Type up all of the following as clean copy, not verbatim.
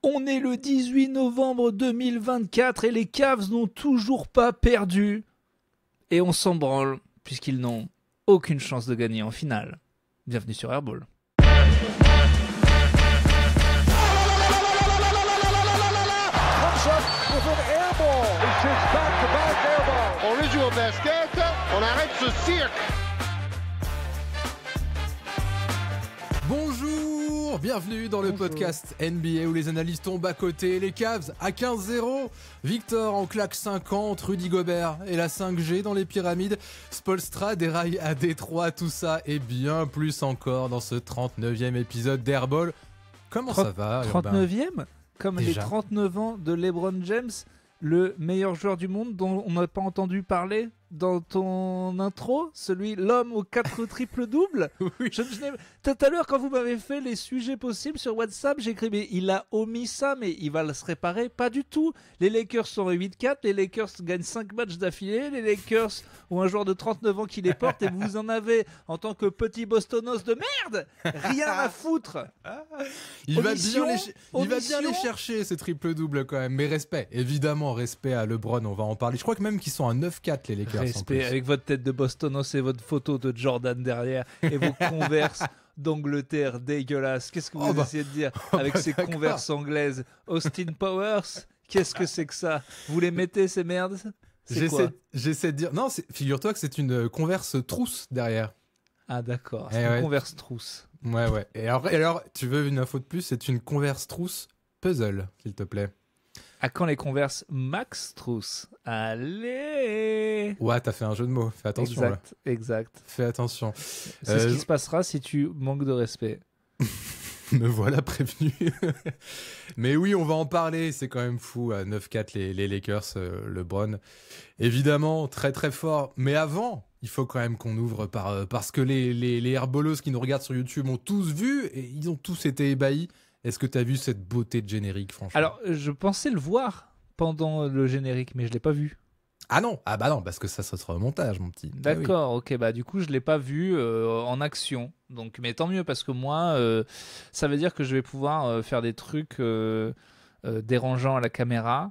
On est le 18 novembre 2024 et les Cavs n'ont toujours pas perdu. Et on s'en branle, puisqu'ils n'ont aucune chance de gagner en finale. Bienvenue sur Airball. Original basket, on arrête ce cirque. Bonjour, bienvenue dans le podcast NBA où les analystes tombent à côté. Les Cavs à 15-0, Victor en claque 50, Rudy Gobert et la 5G dans les pyramides, Spoelstra déraille à Détroit, tout ça et bien plus encore dans ce 39e épisode d'Airball. Comment ça va, 39e ? Comme déjà. Les 39 ans de LeBron James, le meilleur joueur du monde dont on n'a pas entendu parler dans ton intro, l'homme aux 4 triples-doubles. Oui. Tout à l'heure, quand vous m'avez fait les sujets possibles sur WhatsApp, j'ai écrit, mais il a omis ça, mais il va se réparer. Pas du tout. Les Lakers sont à 8-4, les Lakers gagnent 5 matchs d'affilée, les Lakers ont un joueur de 39 ans qui les porte, et vous en avez, en tant que petit bostonos de merde, rien à foutre. Il va bien les chercher, ces triple-doubles quand même. Mais respect, évidemment, respect à LeBron, on va en parler. Je crois que même qu'ils sont à 9-4, les Lakers. Respect avec votre tête de bostonos et votre photo de Jordan derrière et vos Converse d'Angleterre dégueulasses. Qu'est-ce que vous essayez de dire avec ces Converse anglaises? Austin Powers, qu'est-ce que c'est que ça? Vous les mettez ces merdes? J'essaie de dire... Non, figure-toi que c'est une Converse trousse derrière. Ah d'accord, c'est une Converse trousse. Ouais. Et alors, tu veux une info de plus? C'est une Converse trousse puzzle, s'il te plaît. À quand les Converse Max Trousse? Allez! Ouais, t'as fait un jeu de mots. Fais attention. Exact. Fais attention. C'est ce qui se passera si tu manques de respect. Me voilà prévenu. Mais oui, on va en parler. C'est quand même fou. À 9-4, les Lakers, LeBron. Évidemment, très très fort. Mais avant, il faut quand même qu'on ouvre parce que les airballos qui nous regardent sur YouTube ont tous vu et ils ont tous été ébahis. Est-ce que tu as vu cette beauté de générique, franchement? Alors, je pensais le voir pendant le générique, mais je l'ai pas vu. Ah non, parce que ça sera au montage, mon petit. D'accord, ok, du coup, je l'ai pas vu en action. Donc, mais tant mieux, parce que moi, ça veut dire que je vais pouvoir faire des trucs dérangeants à la caméra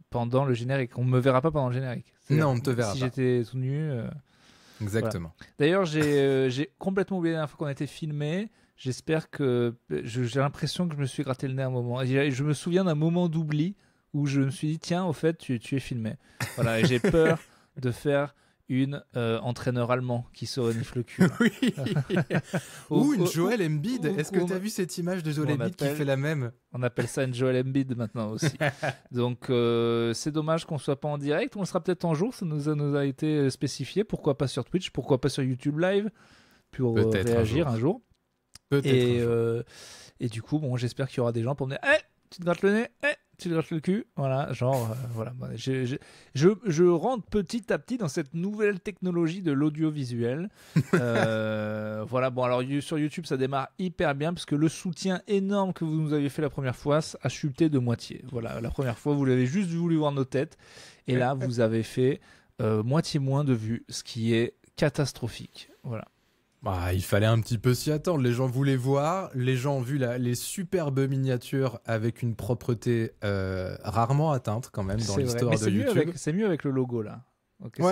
pendant le générique. On me verra pas pendant le générique. Non, on ne te verra pas. Si j'étais tout nu. Exactement. Voilà. D'ailleurs, j'ai complètement oublié la dernière fois qu'on a été filmé. J'espère que... J'ai l'impression que je me suis gratté le nez à un moment. Je me souviens d'un moment d'oubli où je me suis dit, tiens, au fait, tu es filmé. Voilà, et j'ai peur de faire une entraîneur allemand qui se renifle le cul. Oui. Ou une Joel Embiid. Est-ce que tu as vu cette image de Joel Embiid qui fait la même? On appelle ça une Joel Embiid maintenant aussi. Donc, c'est dommage qu'on ne soit pas en direct. On le sera peut-être en jour. Ça nous a été spécifié. Pourquoi pas sur Twitch? Pourquoi pas sur YouTube Live? Pour réagir un jour. Et du coup, j'espère qu'il y aura des gens pour me dire tu te grattes le nez, tu te grattes le cul. Voilà, voilà. Je rentre petit à petit dans cette nouvelle technologie de l'audiovisuel. Voilà, alors sur YouTube, ça démarre hyper bien parce que le soutien énorme que vous nous avez fait la première fois a chuté de moitié. Voilà, la première fois, vous l'avez juste voulu voir nos têtes. Et là, vous avez fait moitié moins de vues, ce qui est catastrophique. Voilà. Il fallait un petit peu s'y attendre. Les gens voulaient voir. Les gens ont vu les superbes miniatures avec une propreté rarement atteinte quand même dans l'histoire de YouTube. C'est mieux avec le logo là. Okay,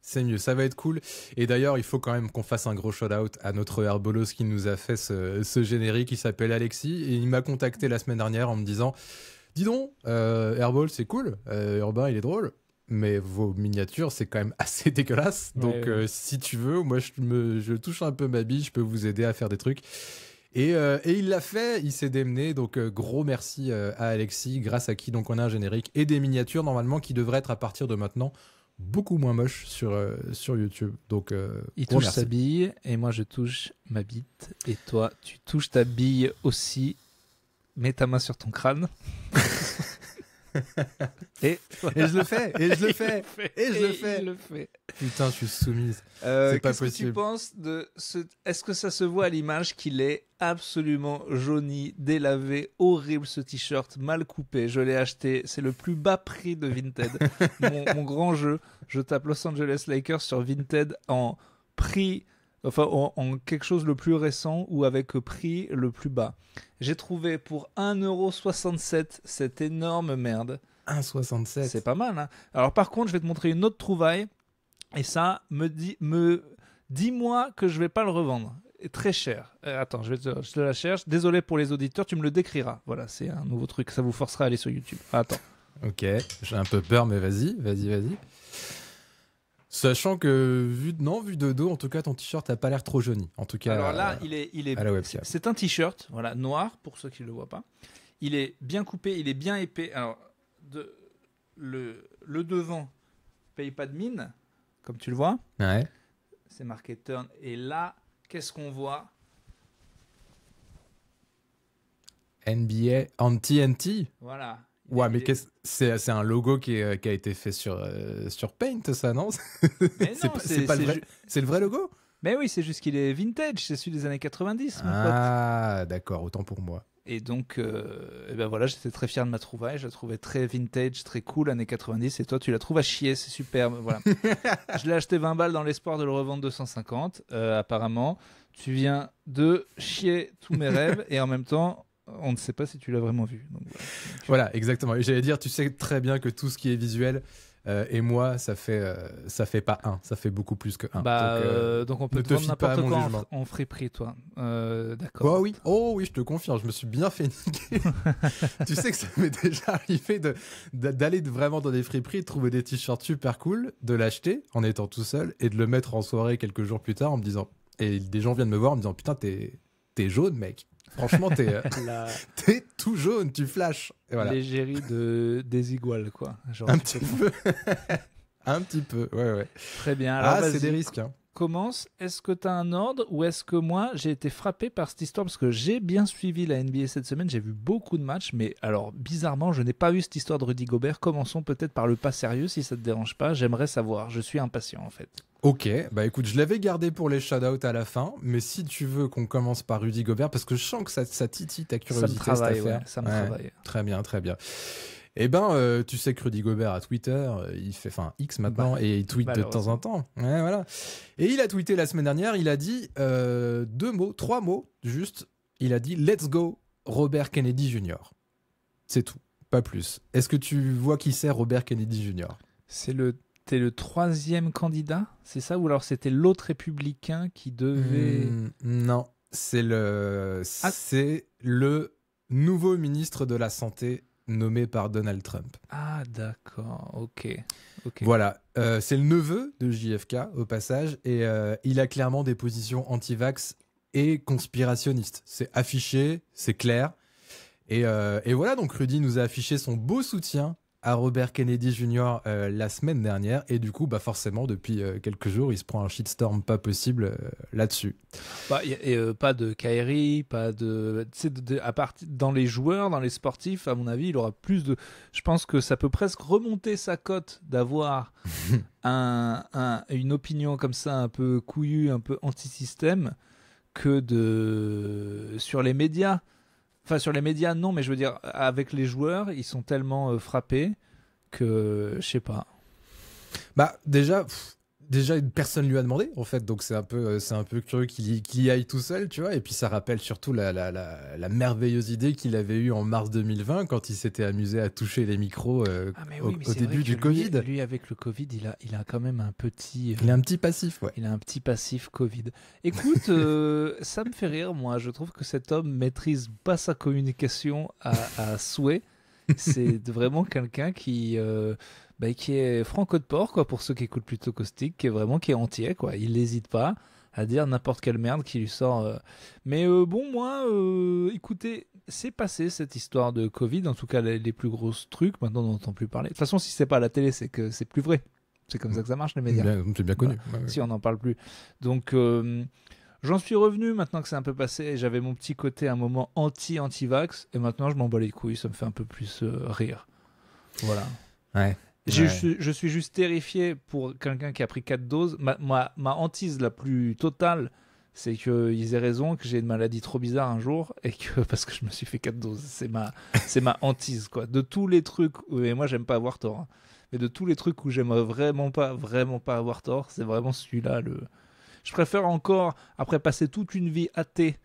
c'est mieux. Ça va être cool. Et d'ailleurs, il faut quand même qu'on fasse un gros shout-out à notre airballos qui nous a fait ce générique. Il s'appelle Alexis et il m'a contacté la semaine dernière en me disant « Dis donc, Airball, c'est cool. Urbain, il est drôle. » Mais vos miniatures, c'est quand même assez dégueulasse. Donc, si tu veux, moi, je touche un peu ma bille, je peux vous aider à faire des trucs. Et il l'a fait, il s'est démené. Donc, gros merci à Alexis, grâce à qui donc on a un générique et des miniatures, normalement, qui devraient être à partir de maintenant beaucoup moins moches sur YouTube. Donc, il touche sa bille et moi, je touche ma bite. Et toi, tu touches ta bille aussi. Mets ta main sur ton crâne. Et je le fais. Putain, je suis soumise. C'est pas possible. Qu'est-ce que tu penses Est-ce que ça se voit à l'image qu'il est absolument jauni, délavé, horrible ce t-shirt, mal coupé? Je l'ai acheté, c'est le plus bas prix de Vinted. mon grand jeu, je tape Los Angeles Lakers sur Vinted en prix enfin en quelque chose le plus récent ou avec prix le plus bas. J'ai trouvé pour 1,67€ cette énorme merde. 1,67. C'est pas mal, hein. Alors par contre, je vais te montrer une autre trouvaille. Et ça, dis-moi que je vais pas le revendre. Et très cher. Attends, je te la cherche. Désolé pour les auditeurs, tu me le décriras. Voilà, c'est un nouveau truc. Ça vous forcera à aller sur YouTube. Attends. Ok, j'ai un peu peur, mais vas-y. Sachant que, vu de dos, en tout cas, ton t-shirt n'a pas l'air trop jauni. En tout cas, alors là, il est à la webcam. c'est un t-shirt, voilà, noir, pour ceux qui ne le voient pas. Il est bien coupé, il est bien épais. Alors, le devant paye pas de mine, comme tu le vois. Ouais. C'est marqué Turn. Et là, qu'est-ce qu'on voit? NBA anti-NT. Voilà. Ouais, mais c'est un logo qui a été fait sur Paint, ça, non? Mais non, c'est pas le vrai. C'est le vrai logo? Mais oui, c'est juste qu'il est vintage, c'est celui des années 90, mon pote. Ah, d'accord, autant pour moi. Et donc, et ben voilà, j'étais très fier de ma trouvaille. Je la trouvais très vintage, très cool, années 90. Et toi, tu la trouves à chier, c'est superbe. Voilà. Je l'ai acheté 20 balles dans l'espoir de le revendre 250. Apparemment, tu viens de chier tous mes rêves. Et en même temps, on ne sait pas si tu l'as vraiment vu. Donc, voilà, exactement. Et j'allais dire, tu sais très bien que tout ce qui est visuel, et moi, ça fait pas un, ça fait beaucoup plus que un. Donc on peut te vendre n'importe quoi en friperie, toi. D'accord. Oh oui, je te confirme, je me suis bien fait niquer. Tu sais que ça m'est déjà arrivé d'aller vraiment dans des friperies, de trouver des t-shirts super cool, de l'acheter en étant tout seul et de le mettre en soirée quelques jours plus tard en me disant, et des gens viennent me voir en me disant, putain, t'es jaune, mec. Franchement, t'es tout jaune, tu flashes. Voilà. L'égérie des iguales, quoi. Genre, un petit peu. Un petit peu, ouais. Très bien. Alors, c'est des risques. Hein. Commence. Est-ce que tu as un ordre ou est-ce que moi, j'ai été frappé par cette histoire parce que j'ai bien suivi la NBA cette semaine, j'ai vu beaucoup de matchs, mais alors, bizarrement, je n'ai pas vu cette histoire de Rudy Gobert. Commençons peut-être par le pas sérieux, si ça te dérange pas. J'aimerais savoir. Je suis impatient, en fait. Ok, bah écoute, je l'avais gardé pour les shout-outs à la fin, mais si tu veux qu'on commence par Rudy Gobert, parce que je sens que ça titille ta curiosité, cette affaire. Ça me travaille. Très bien. Eh ben, tu sais que Rudy Gobert a Twitter, il fait, X maintenant, et il tweet de temps en temps. Ouais, voilà. Et il a tweeté la semaine dernière, il a dit 3 mots, juste. Il a dit « Let's go, Robert Kennedy Jr. » C'est tout, pas plus. Est-ce que tu vois qui c'est Robert Kennedy Jr. T'es le troisième candidat, c'est ça? Ou alors c'était l'autre républicain qui devait... Non, c'est le nouveau ministre de la Santé nommé par Donald Trump. Ah, d'accord, ok. Voilà, c'est le neveu de JFK, au passage, et il a clairement des positions anti-vax et conspirationnistes. C'est affiché, c'est clair. Et voilà, donc Rudy nous a affiché son beau soutien à Robert Kennedy Jr. La semaine dernière, et du coup, forcément, depuis quelques jours, il se prend un shitstorm pas possible là-dessus. Pas de Kyrie, pas de... à part dans les joueurs, dans les sportifs, à mon avis, il aura plus de... Je pense que ça peut presque remonter sa cote d'avoir une opinion comme ça, un peu couillue, un peu anti-système, que sur les médias. Enfin, sur les médias, non, mais je veux dire, avec les joueurs, ils sont tellement frappés que, je sais pas. Déjà, personne lui a demandé, en fait, donc c'est un peu curieux qu'il y aille tout seul, tu vois, et puis ça rappelle surtout la merveilleuse idée qu'il avait eue en mars 2020, quand il s'était amusé à toucher les micros au début du Covid. Lui, avec le Covid, il a quand même un petit... il a un petit passif, ouais. Il a un petit passif Covid. Écoute, ça me fait rire, moi. Je trouve que cet homme maîtrise pas sa communication à souhait. C'est vraiment quelqu'un qui est franco de port, quoi, pour ceux qui écoutent plutôt Caustic, qui est entier, quoi. Il n'hésite pas à dire n'importe quelle merde qui lui sort. Mais moi, écoutez, c'est passé cette histoire de Covid, en tout cas les plus gros trucs. Maintenant, on n'entend plus parler. De toute façon, si c'est pas à la télé, c'est que c'est plus vrai. C'est comme ça que ça marche, les médias. C'est bien connu. Voilà. Ouais. Si on n'en parle plus. Donc, j'en suis revenu maintenant que c'est un peu passé. J'avais mon petit côté, un moment anti-vax, et maintenant je m'en bats les couilles. Ça me fait un peu plus rire. Voilà. Ouais. Je suis juste terrifié pour quelqu'un qui a pris 4 doses. Ma hantise la plus totale, c'est qu'ils aient raison, que j'ai une maladie trop bizarre un jour, et que parce que je me suis fait 4 doses. C'est ma hantise, quoi. De tous les trucs, et moi j'aime pas avoir tort, hein, mais de tous les trucs où j'aimerais vraiment pas avoir tort, c'est vraiment celui-là. Je préfère encore, après passer toute une vie athée,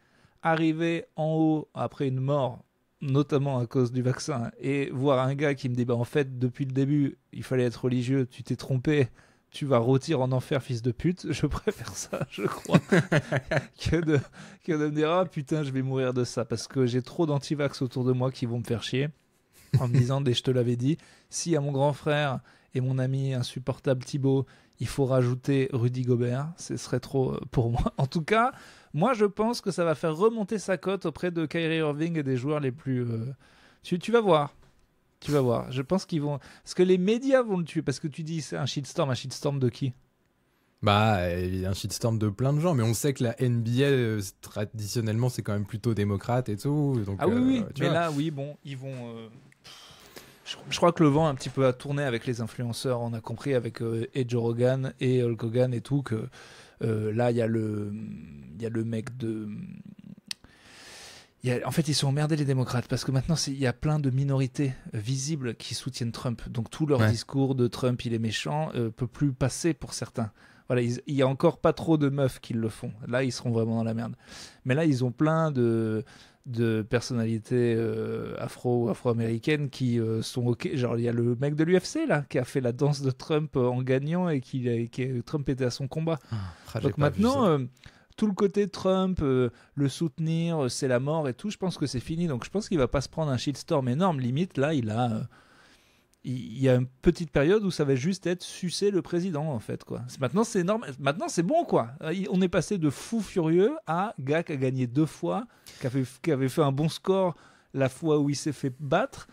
arriver en haut après une mort, notamment à cause du vaccin, et voir un gars qui me dit en fait, depuis le début, il fallait être religieux, tu t'es trompé, tu vas rôtir en enfer, fils de pute. Je préfère ça, je crois, que de me dire ah putain, je vais mourir de ça, parce que j'ai trop d'antivax autour de moi qui vont me faire chier en me disant, je te l'avais dit, si à mon grand frère et mon ami insupportable Thibaut, il faut rajouter Rudy Gobert, ce serait trop pour moi. En tout cas, moi je pense que ça va faire remonter sa cote auprès de Kyrie Irving et des joueurs les plus... Tu vas voir. Tu vas voir. Je pense qu'ils vont... Parce que les médias vont le tuer. Parce que tu dis c'est un shitstorm. Un shitstorm de qui ? Bah, il y a un shitstorm de plein de gens, mais on sait que la NBA, traditionnellement, c'est quand même plutôt démocrate et tout. Donc, ah oui. Tu mais vois. là, oui, bon, ils vont... Je crois que le vent un petit peu a tourné avec les influenceurs. On a compris avec Joe Rogan et Hulk Hogan et tout que là, il y a le mec de... En fait, ils sont emmerdés les démocrates parce que maintenant, il y a plein de minorités visibles qui soutiennent Trump. Donc tout leur discours de Trump, il est méchant, peut plus passer pour certains. Voilà, il y a encore pas trop de meufs qui le font. Là, ils seront vraiment dans la merde. Mais là, ils ont plein de personnalités afro ou afro-américaines qui sont OK. Genre, il y a le mec de l'UFC là qui a fait la danse de Trump en gagnant et Trump était à son combat. Donc maintenant, tout le côté Trump, le soutenir, c'est la mort et tout, je pense que c'est fini. Donc je pense qu'il va pas se prendre un shitstorm énorme. Limite, là, il y a une petite période où ça va juste être sucer le président, en fait, quoi. Maintenant, c'est normal. Maintenant, c'est bon, quoi. On est passé de fou furieux à gars qui a gagné 2 fois, qui avait fait un bon score la fois où il s'est fait battre.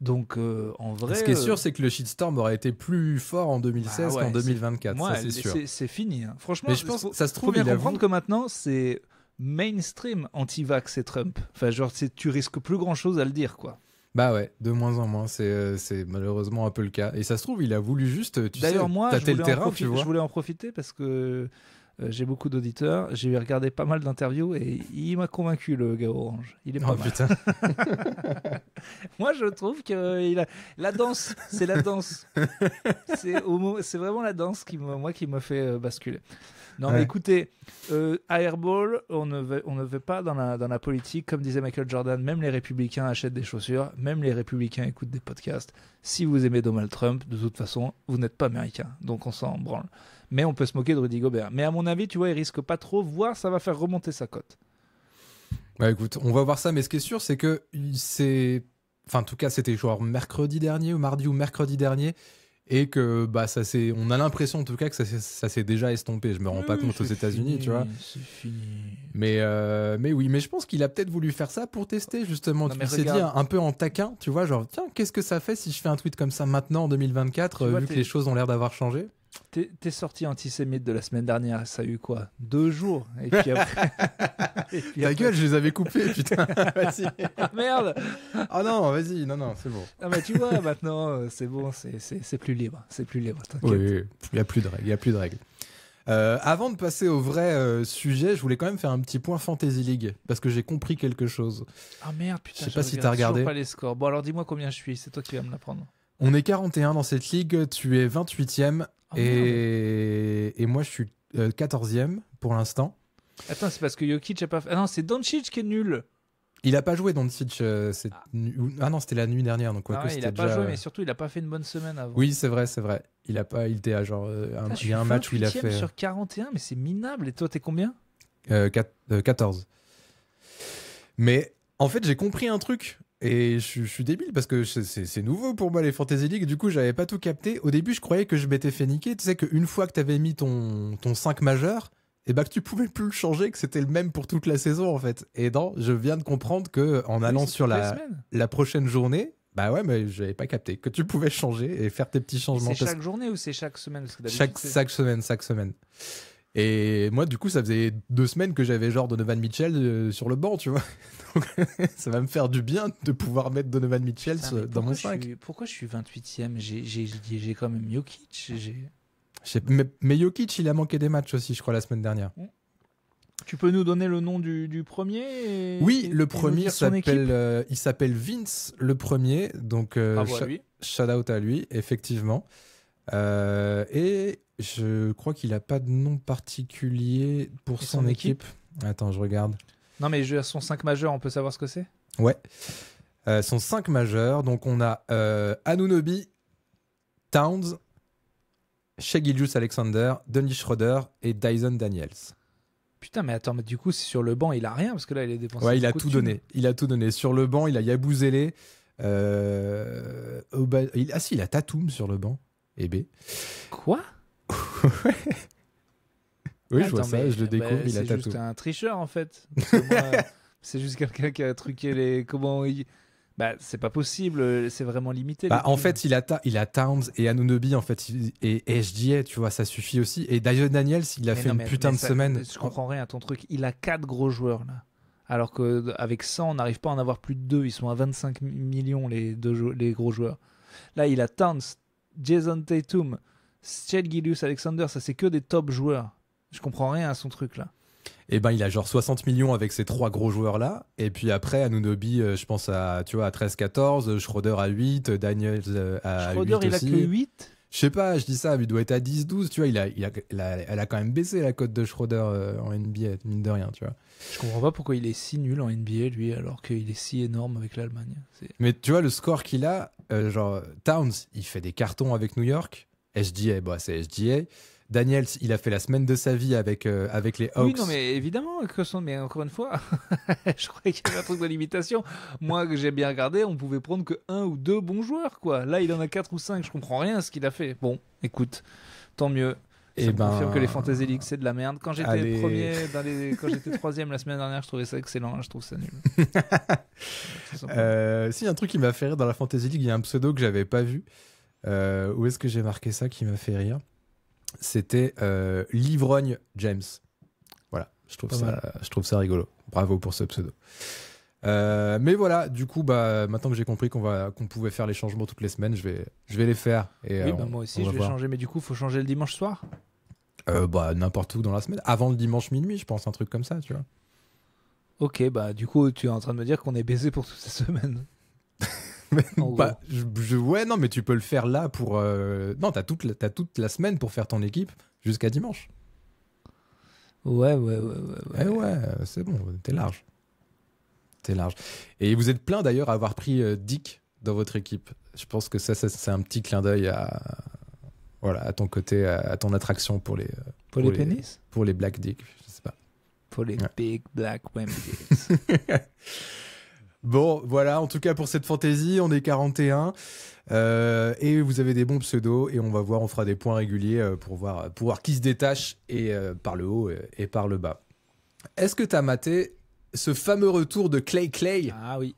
Donc, en vrai... Ce qui est sûr, c'est que le shitstorm aurait été plus fort en 2016 qu'en 2024, ça c'est sûr. C'est fini. Hein. Franchement, mais je pense que ça se trouve, faut bien comprendre que maintenant, c'est mainstream anti-vax et Trump. Enfin, genre, tu risques plus grand-chose à le dire, quoi. Bah ouais, de moins en moins, c'est malheureusement un peu le cas. Et ça se trouve, il a voulu juste, D'ailleurs, moi, tâter le terrain, tu vois. Je voulais en profiter parce que j'ai beaucoup d'auditeurs. J'ai regardé pas mal d'interviews et il m'a convaincu, le gars orange. Il est pas mal. Putain. Moi, je trouve que la danse, c'est la danse. C'est vraiment la danse qui m'a fait basculer. Non, mais écoutez, Airball, on ne veut pas dans la politique. Comme disait Michael Jordan, même les républicains achètent des chaussures, même les républicains écoutent des podcasts. Si vous aimez Donald Trump, de toute façon, vous n'êtes pas américain. Donc on s'en branle. Mais on peut se moquer de Rudy Gobert. Mais à mon avis, tu vois, il risque pas trop, voire ça va faire remonter sa cote. Bah écoute, on va voir ça, mais ce qui est sûr, c'est que enfin en tout cas, c'était genre mercredi dernier, ou mardi ou mercredi dernier, et que bah on a l'impression en tout cas que ça s'est déjà estompé. Je me rends pas compte aux États-Unis, tu vois. C'est fini. Mais oui, mais je pense qu'il a peut-être voulu faire ça pour tester justement. Il s'est dit un peu en taquin, tu vois, genre tiens, qu'est-ce que ça fait si je fais un tweet comme ça maintenant en 2024, vu que les choses ont l'air d'avoir changé. T'es sorti antisémite de la semaine dernière, ça a eu quoi 2 jours. Et puis après... Ta gueule, je les avais coupés, putain. Vas-y. Merde. Ah non, vas-y, non, c'est bon. Non mais tu vois, maintenant, c'est bon, c'est plus libre. C'est plus libre, t'inquiète. Oui, il n'y a plus de règles. Avant de passer au vrai sujet, je voulais quand même faire un petit point Fantasy League, parce que j'ai compris quelque chose. Ah merde, putain, je sais pas si t'as regardé. Toujours pas les scores. Bon alors dis-moi combien je suis, c'est toi qui vas me l'apprendre. On est 41 dans cette ligue, tu es 28e. Et moi, je suis 14e pour l'instant. Attends, c'est parce que Jokic a pas fait... Ah non, c'est Doncic qui est nul. Il a pas joué, Doncic. Ah non, c'était la nuit dernière. Donc il a pas joué, mais surtout, il a pas fait une bonne semaine avant. Oui, c'est vrai. Il était à genre... il y a un match où il a fait... sur 41, mais c'est minable. Et toi, t'es combien 14. Mais en fait, j'ai compris un truc. Et je suis débile parce que c'est nouveau pour moi les Fantasy League. Du coup, j'avais pas tout capté. Au début, je croyais que je m'étais fait niquer. Tu sais qu'une fois que t'avais mis ton 5 majeur, et bah que tu pouvais plus le changer, que c'était le même pour toute la saison en fait. Et non, je viens de comprendre que en allant sur la prochaine journée, bah ouais, mais j'avais pas capté que tu pouvais changer et faire tes petits changements. C'est chaque journée ou c'est chaque semaine parce que chaque semaine. Et moi, du coup, ça faisait 2 semaines que j'avais genre Donovan Mitchell sur le banc, tu vois. Donc, ça va me faire du bien de pouvoir mettre Donovan Mitchell dans mon 5. Pourquoi je suis 28e ? J'ai quand même Jokic. Mais Jokic, il a manqué des matchs aussi, je crois, la semaine dernière. Tu peux nous donner le nom du premier Oui, le premier il s'appelle Vince, le premier. Donc, shout out à lui, effectivement. Et je crois qu'il a pas de nom particulier pour Et son son équipe. Attends, je regarde. Non, mais son 5 majeur, on peut savoir ce que c'est? Ouais. Sont 5 majeurs. Donc, on a Anunoby, Towns, Shai Gilgeous-Alexander, Dennis Schroeder et Dyson Daniels. Putain, mais attends, mais du coup, si sur le banc, il a rien, parce que là, il est dépensé. Ouais, il a beaucoup tout de thunes. donné. Il a tout donné. Sur le banc, il a Yabusele. Il a Tatum sur le banc. Et B. Quoi? Oui, je Attends, vois ça, mais, je le découvre, il a c'est juste Tatum. un tricheur, en fait. Parce que moi, c'est juste quelqu'un qui a truqué les... Comment il... Bah, c'est pas possible, c'est vraiment limité. Bah, les en thunes. fait, il a Towns et Anunoby, en fait, et SGA, tu vois, ça suffit aussi. Et Dyson Daniels, il a Mais fait non, une mais- putain mais de ça- semaine. Je comprends rien à ton truc. Il a 4 gros joueurs, là. Alors qu'avec 100, on n'arrive pas à en avoir plus de 2. Ils sont à 25 millions, les gros joueurs. Là, il a Towns, Jason Tatum, Shai Gilgeous-Alexander. Ça, c'est que des top joueurs. Je comprends rien à son truc, là. Et ben, il a genre 60 millions avec ces 3 gros joueurs-là. Et puis après, Anunoby, je pense à 13-14, Schroeder à 8, Daniels à Schroeder, 8 il a aussi. que 8. Je sais pas, je dis ça, mais il doit être à 10-12, tu vois. Elle a quand même baissé la cote de Schroeder en NBA, mine de rien, tu vois. Je comprends pas pourquoi il est si nul en NBA, lui, alors qu'il est si énorme avec l'Allemagne. Mais tu vois, le score qu'il a, genre, Towns, il fait des cartons avec New York. SGA, bah, c'est SGA. Daniels, il a fait la semaine de sa vie avec les Hawks. Oui, non, mais évidemment, mais encore une fois, je croyais qu'il y avait un truc de limitation. Moi, que j'ai bien regardé, on pouvait prendre que 1 ou 2 bons joueurs, quoi. Là, il en a 4 ou 5, je comprends rien à ce qu'il a fait. Bon, écoute, tant mieux. Ça me confirme que les Fantasy League, c'est de la merde. Quand j'étais quand j'étais troisième la semaine dernière, je trouvais ça excellent. Là, je trouve ça nul. Tout simplement. Si, un truc qui m'a fait rire dans la Fantasy League, il y a un pseudo que j'avais pas vu. Où est-ce que j'ai marqué ça qui m'a fait rire? C'était Livrogne James. Voilà, je trouve ça rigolo. Bravo pour ce pseudo. Mais voilà, du coup, bah, maintenant que j'ai compris qu'on pouvait faire les changements toutes les semaines, je vais les faire. Et, Oui, bah, moi aussi, on je va vais voir. changer. Mais du coup, il faut changer le dimanche soir. Bah, n'importe où dans la semaine. Avant le dimanche minuit, je pense, un truc comme ça, tu vois. Ok, bah du coup, tu es en train de me dire qu'on est baisé pour toute cette semaine. En gros. Bah, ouais, non, mais tu peux le faire là pour. Non, t'as toute la semaine pour faire ton équipe jusqu'à dimanche. Ouais. Ouais, c'est bon, t'es large. T'es large. Et vous êtes plein d'ailleurs à avoir pris Dick dans votre équipe. Je pense que ça c'est un petit clin d'œil à ton côté, à ton attraction pour les. Pour les pénis. Pour les Black Dick, je sais pas. Pour les Ouais. big black women dicks. Bon, voilà, en tout cas pour cette fantaisie, on est 41. Et vous avez des bons pseudos. Et on va voir, on fera des points réguliers pour voir qui se détache et, par le haut et par le bas. Est-ce que tu as maté ce fameux retour de Clay? Ah oui.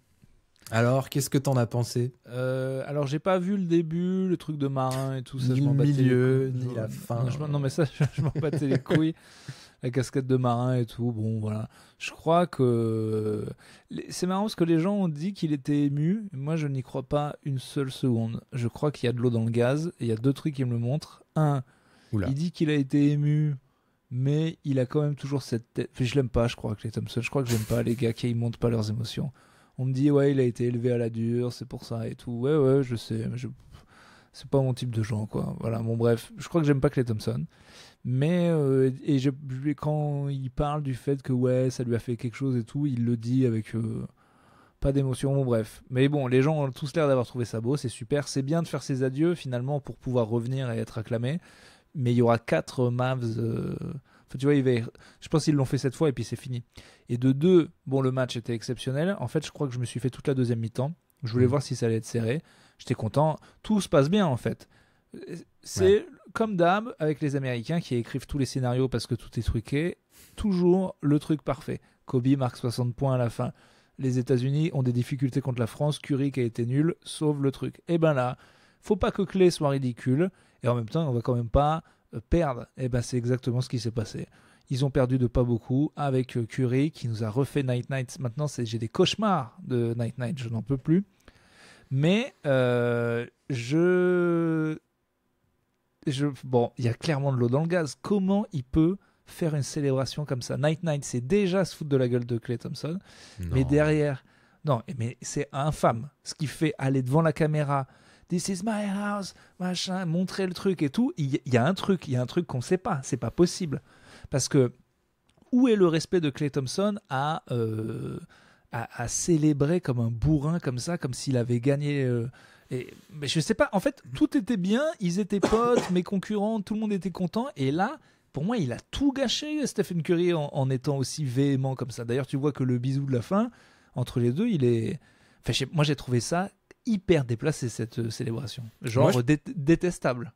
Alors, qu'est-ce que t'en as pensé? Alors, j'ai pas vu le début, le truc de marin et tout ça. Ni je m'en le battais les milieu, couilles. ni la fin. Non, mais ça, je m'en battais les couilles. La casquette de marin et tout. Bon, voilà. Je crois que. C'est marrant parce que les gens ont dit qu'il était ému. Moi, je n'y crois pas une seule seconde. Je crois qu'il y a de l'eau dans le gaz. Et il y a 2 trucs qui me le montrent. Un, Oula. il dit qu'il a été ému, mais il a quand même toujours cette tête. Enfin, je l'aime pas, je crois, Klay Thompson. Je crois que j'aime pas les gars qui montrent pas leurs émotions. On me dit, ouais, il a été élevé à la dure, c'est pour ça et tout. Ouais, je sais, mais c'est pas mon type de gens, quoi. Voilà, bon, bref, je crois que j'aime pas Klay Thompson. Mais, quand il parle du fait que, ouais, ça lui a fait quelque chose et tout, il le dit avec pas d'émotion, bon, bref. Mais bon, les gens ont tous l'air d'avoir trouvé ça beau, c'est super. C'est bien de faire ses adieux, finalement, pour pouvoir revenir et être acclamé. Mais il y aura 4 Mavs. Enfin, tu vois, je pense qu'ils l'ont fait cette fois et puis c'est fini. Et de 2, bon, le match était exceptionnel. En fait, je crois que je me suis fait toute la deuxième mi-temps. Je voulais voir si ça allait être serré. J'étais content. Tout se passe bien, en fait. C'est comme d'hab avec les Américains qui écrivent tous les scénarios parce que tout est truqué. Toujours le truc parfait. Kobe marque 60 points à la fin. Les États-Unis ont des difficultés contre la France. Curry qui a été nul sauve le truc. Et ben là, faut pas que Klay soit ridicule. Et en même temps, on va quand même pas perdre. Et ben c'est exactement ce qui s'est passé. Ils ont perdu de pas beaucoup avec Curry qui nous a refait Night Night. Maintenant, j'ai des cauchemars de Night Night. Je n'en peux plus. Mais bon, il y a clairement de l'eau dans le gaz. Comment il peut faire une célébration comme ça? Night Night, c'est déjà se foutre de la gueule de Klay Thompson. Non. Mais derrière, non, mais c'est infâme. Ce qu'il fait, aller devant la caméra, This is my house, machin, montrer le truc et tout. Il y a un truc qu'on sait pas. C'est pas possible. Parce que où est le respect de Klay Thompson à célébrer comme un bourrin comme ça, comme s'il avait gagné. Mais je sais pas. En fait, tout était bien. Ils étaient potes, mes concurrents, tout le monde était content. Et là, pour moi, il a tout gâché, Stephen Curry, en étant aussi véhément comme ça. D'ailleurs, tu vois que le bisou de la fin entre les deux, il est. Enfin, moi, j'ai trouvé ça hyper déplacé cette célébration. Genre Moi, détestable.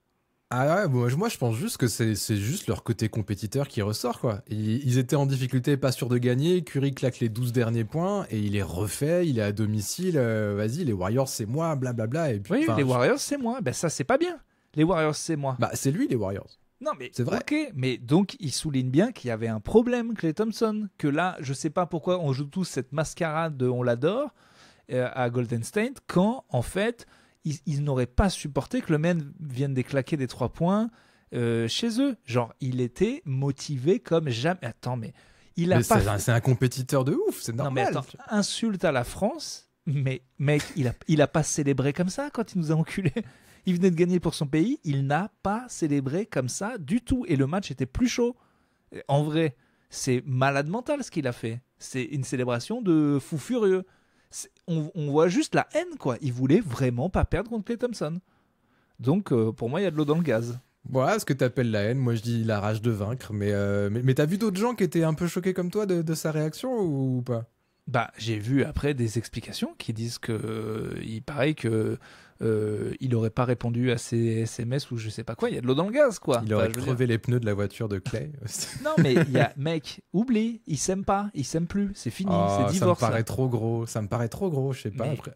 Ah ouais, moi je pense juste que c'est juste leur côté compétiteur qui ressort, quoi. Ils étaient en difficulté, pas sûrs de gagner. Curry claque les 12 derniers points et il est refait, il est à domicile. Vas-y, les Warriors, c'est moi, blablabla. Et puis, Oui, les Warriors, c'est moi. Ben ça, c'est pas bien. Les Warriors, c'est moi. Bah, c'est lui, les Warriors. Non, mais c'est vrai. Ok, mais donc il souligne bien qu'il y avait un problème, Klay Thompson. Que là, je sais pas pourquoi on joue tous cette mascarade de on l'adore à Golden State quand, en fait, ils n'auraient pas supporté que le man vienne déclaquer des 3 points chez eux. Genre, il était motivé comme jamais. Attends, mais il a Mais pas. c'est un compétiteur de ouf, c'est normal. Non, mais attends, insulte à la France, mais mec, il a pas célébré comme ça quand il nous a enculés. Il venait de gagner pour son pays, il n'a pas célébré comme ça du tout. Et le match était plus chaud. En vrai, c'est malade mental ce qu'il a fait. C'est une célébration de fou furieux. On voit juste la haine, quoi. Il voulait vraiment pas perdre contre Klay Thompson. Donc, pour moi, il y a de l'eau dans le gaz. Voilà ce que t'appelles la haine. Moi, je dis la rage de vaincre. Mais t'as vu d'autres gens qui étaient un peu choqués comme toi de sa réaction ou pas? Bah, j'ai vu après des explications qui disent que il paraît que il aurait pas répondu à ses SMS ou je sais pas quoi. Il y a de l'eau dans le gaz, quoi. Il aurait crevé les pneus de la voiture de Klay. Non, mais mec, oublie, il s'aime pas, il s'aime plus, c'est fini, c'est divorce. Ça me paraît trop gros. Ça me paraît trop gros, je sais pas. Mais- Après.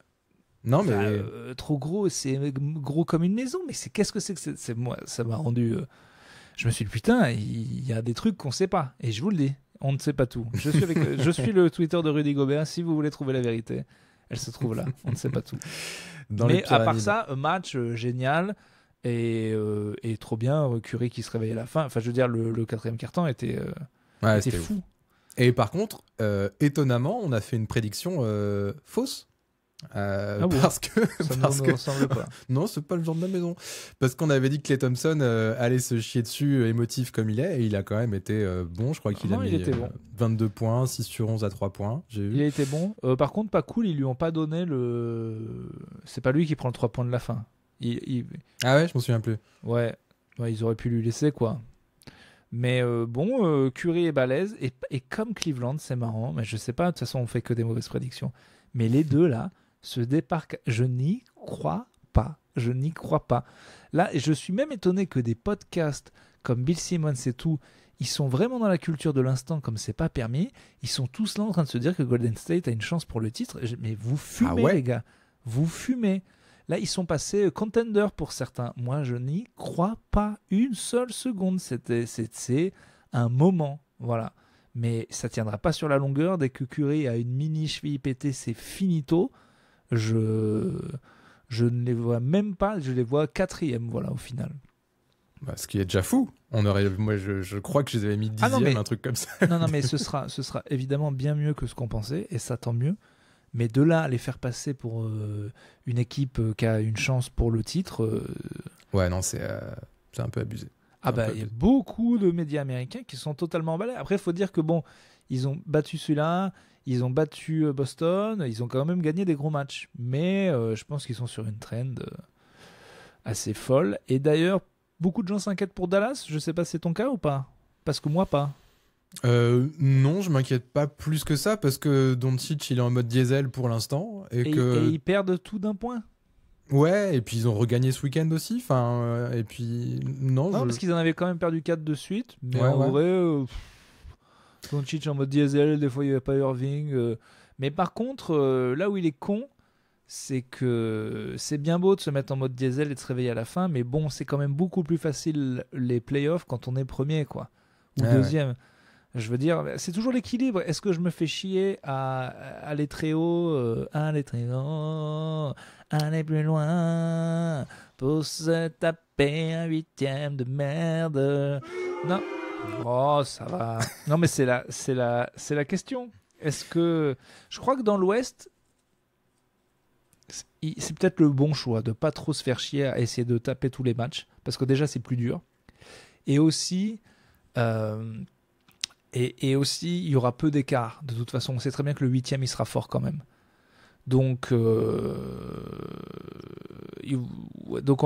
Non, mais trop gros, c'est gros comme une maison. Mais qu'est-ce que c'est que c'est moi, ça m'a rendu. Je me suis dit putain, il y a des trucs qu'on sait pas. Et je vous le dis, on ne sait pas tout. Je suis le Twitter de Rudy Gobert. Si vous voulez trouver la vérité, elle se trouve là. On ne sait pas tout. dans les Mais à part pyramides. ça, un match génial et trop bien. Curry qui se réveille à la fin. Enfin, je veux dire, le quatrième quart-temps était Ouais, c'était c'était fou. ouf. Et par contre, étonnamment, on a fait une prédiction fausse. bon Parce que, Ça parce ne que me ressemble pas. non, c'est pas le genre de ma maison. Parce qu'on avait dit que Klay Thompson allait se chier dessus, émotif comme il est, et il a quand même été bon. Je crois qu'il a Non, il mis était bon. 22 points, 6 sur 11 à 3 points. J'ai Il vu. a été bon. Par contre, pas cool, ils lui ont pas donné le. C'est pas lui qui prend le 3 points de la fin. Ah ouais, je m'en souviens plus. Ouais, ils auraient pu lui laisser, quoi. Mais bon, Curry est balèze. Et comme Cleveland, c'est marrant, mais je sais pas, de toute façon, on fait que des mauvaises prédictions. Mais les deux, là, se déparquent. Je n'y crois pas. Je n'y crois pas. Là, je suis même étonné que des podcasts comme Bill Simmons et tout, ils sont vraiment dans la culture de l'instant comme c'est pas permis. Ils sont tous là en train de se dire que Golden State a une chance pour le titre. Mais vous fumez, Ah ouais les gars. Vous fumez. Là, ils sont passés contender pour certains. Moi, je n'y crois pas une seule seconde. C'est un moment. Voilà. Mais ça tiendra pas sur la longueur. Dès que Curry a une mini cheville pétée, c'est finito. Je ne les vois même pas. Je les vois quatrième, voilà, au final. Bah, ce qui est déjà fou. Moi, je crois que je les avais mis 10e, Ah non, mais- un truc comme ça. Non, mais ce sera évidemment bien mieux que ce qu'on pensait, et ça tant mieux. Mais de là à les faire passer pour une équipe qui a une chance pour le titre, Ouais, non, c'est un peu abusé. ah bah il y a beaucoup de médias américains qui sont totalement emballés. Après, il faut dire que bon, ils ont battu celui-là, ils ont battu Boston, ils ont quand même gagné des gros matchs. Mais je pense qu'ils sont sur une trend assez folle. Et d'ailleurs, beaucoup de gens s'inquiètent pour Dallas. Je sais pas si c'est ton cas ou pas. Parce que moi, pas. Non, je m'inquiète pas plus que ça parce que Doncic il est en mode diesel pour l'instant et Et que ils perdent tout d'un point. ouais, et puis ils ont regagné ce week-end aussi. Enfin, et puis non, Non, parce qu'ils en avaient quand même perdu 4 de suite. Mais Ouais, en ouais. vrai, Doncic en mode diesel, des fois il n'y avait pas Irving. Mais par contre, là où il est con, c'est que c'est bien beau de se mettre en mode diesel et de se réveiller à la fin. Mais bon, c'est quand même beaucoup plus facile les playoffs quand on est premier, quoi. Ou Ouais, deuxième. Je veux dire, c'est toujours l'équilibre. Est-ce que je me fais chier à aller très haut, aller très haut, aller plus loin pour se taper un 8e de merde? Non. Oh, ça va. Non, mais c'est la question. Est-ce que je crois que dans l'Ouest, c'est peut-être le bon choix de pas trop se faire chier à essayer de taper tous les matchs, parce que déjà c'est plus dur. Et aussi, et aussi, il y aura peu d'écart. De toute façon, on sait très bien que le 8e, il sera fort quand même. Donc en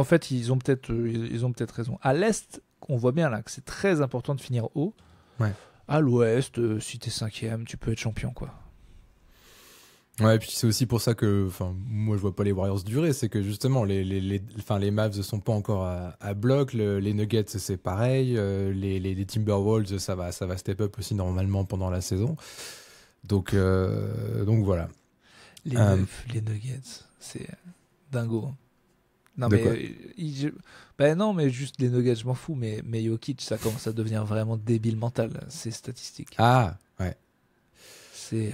fait, ils ont peut-être raison. À l'Est, on voit bien là que c'est très important de finir haut. Ouais. À l'Ouest, si t'es 5e, tu peux être champion, quoi. Ouais, et puis c'est aussi pour ça que, moi je vois pas les Warriors durer, c'est que justement les Mavs sont pas encore à bloc, les Nuggets c'est pareil, les Timberwolves ça va step up aussi normalement pendant la saison. Donc voilà. Les Nuggets, c'est dingo. Non De mais non, mais juste les Nuggets, je m'en fous, mais Jokic, ça commence à devenir vraiment débile mental, ces statistiques. Ah, ouais. C'est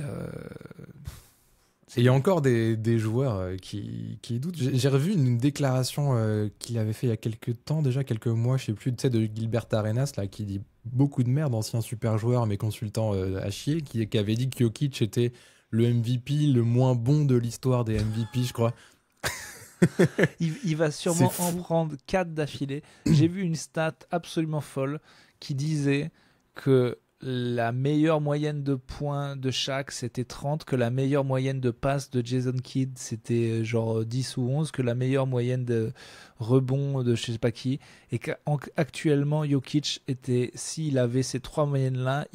Et il y a encore des joueurs qui doutent. J'ai revu une déclaration qu'il avait fait il y a quelques temps, déjà quelques mois, je sais plus, tu sais, de Gilbert Arenas, là, qui dit beaucoup de merde, ancien super joueur, mais consultant à chier, qui avait dit que Jokic était le MVP le moins bon de l'histoire des MVP, je crois. il va sûrement en prendre 4 d'affilée. J'ai vu une stat absolument folle qui disait que la meilleure moyenne de points de Shaq c'était 30, que la meilleure moyenne de passes de Jason Kidd c'était genre 10 ou 11, que la meilleure moyenne de rebonds de je sais pas qui, et qu'actuellement Jokic était, s'il avait ces 3 moyennes là,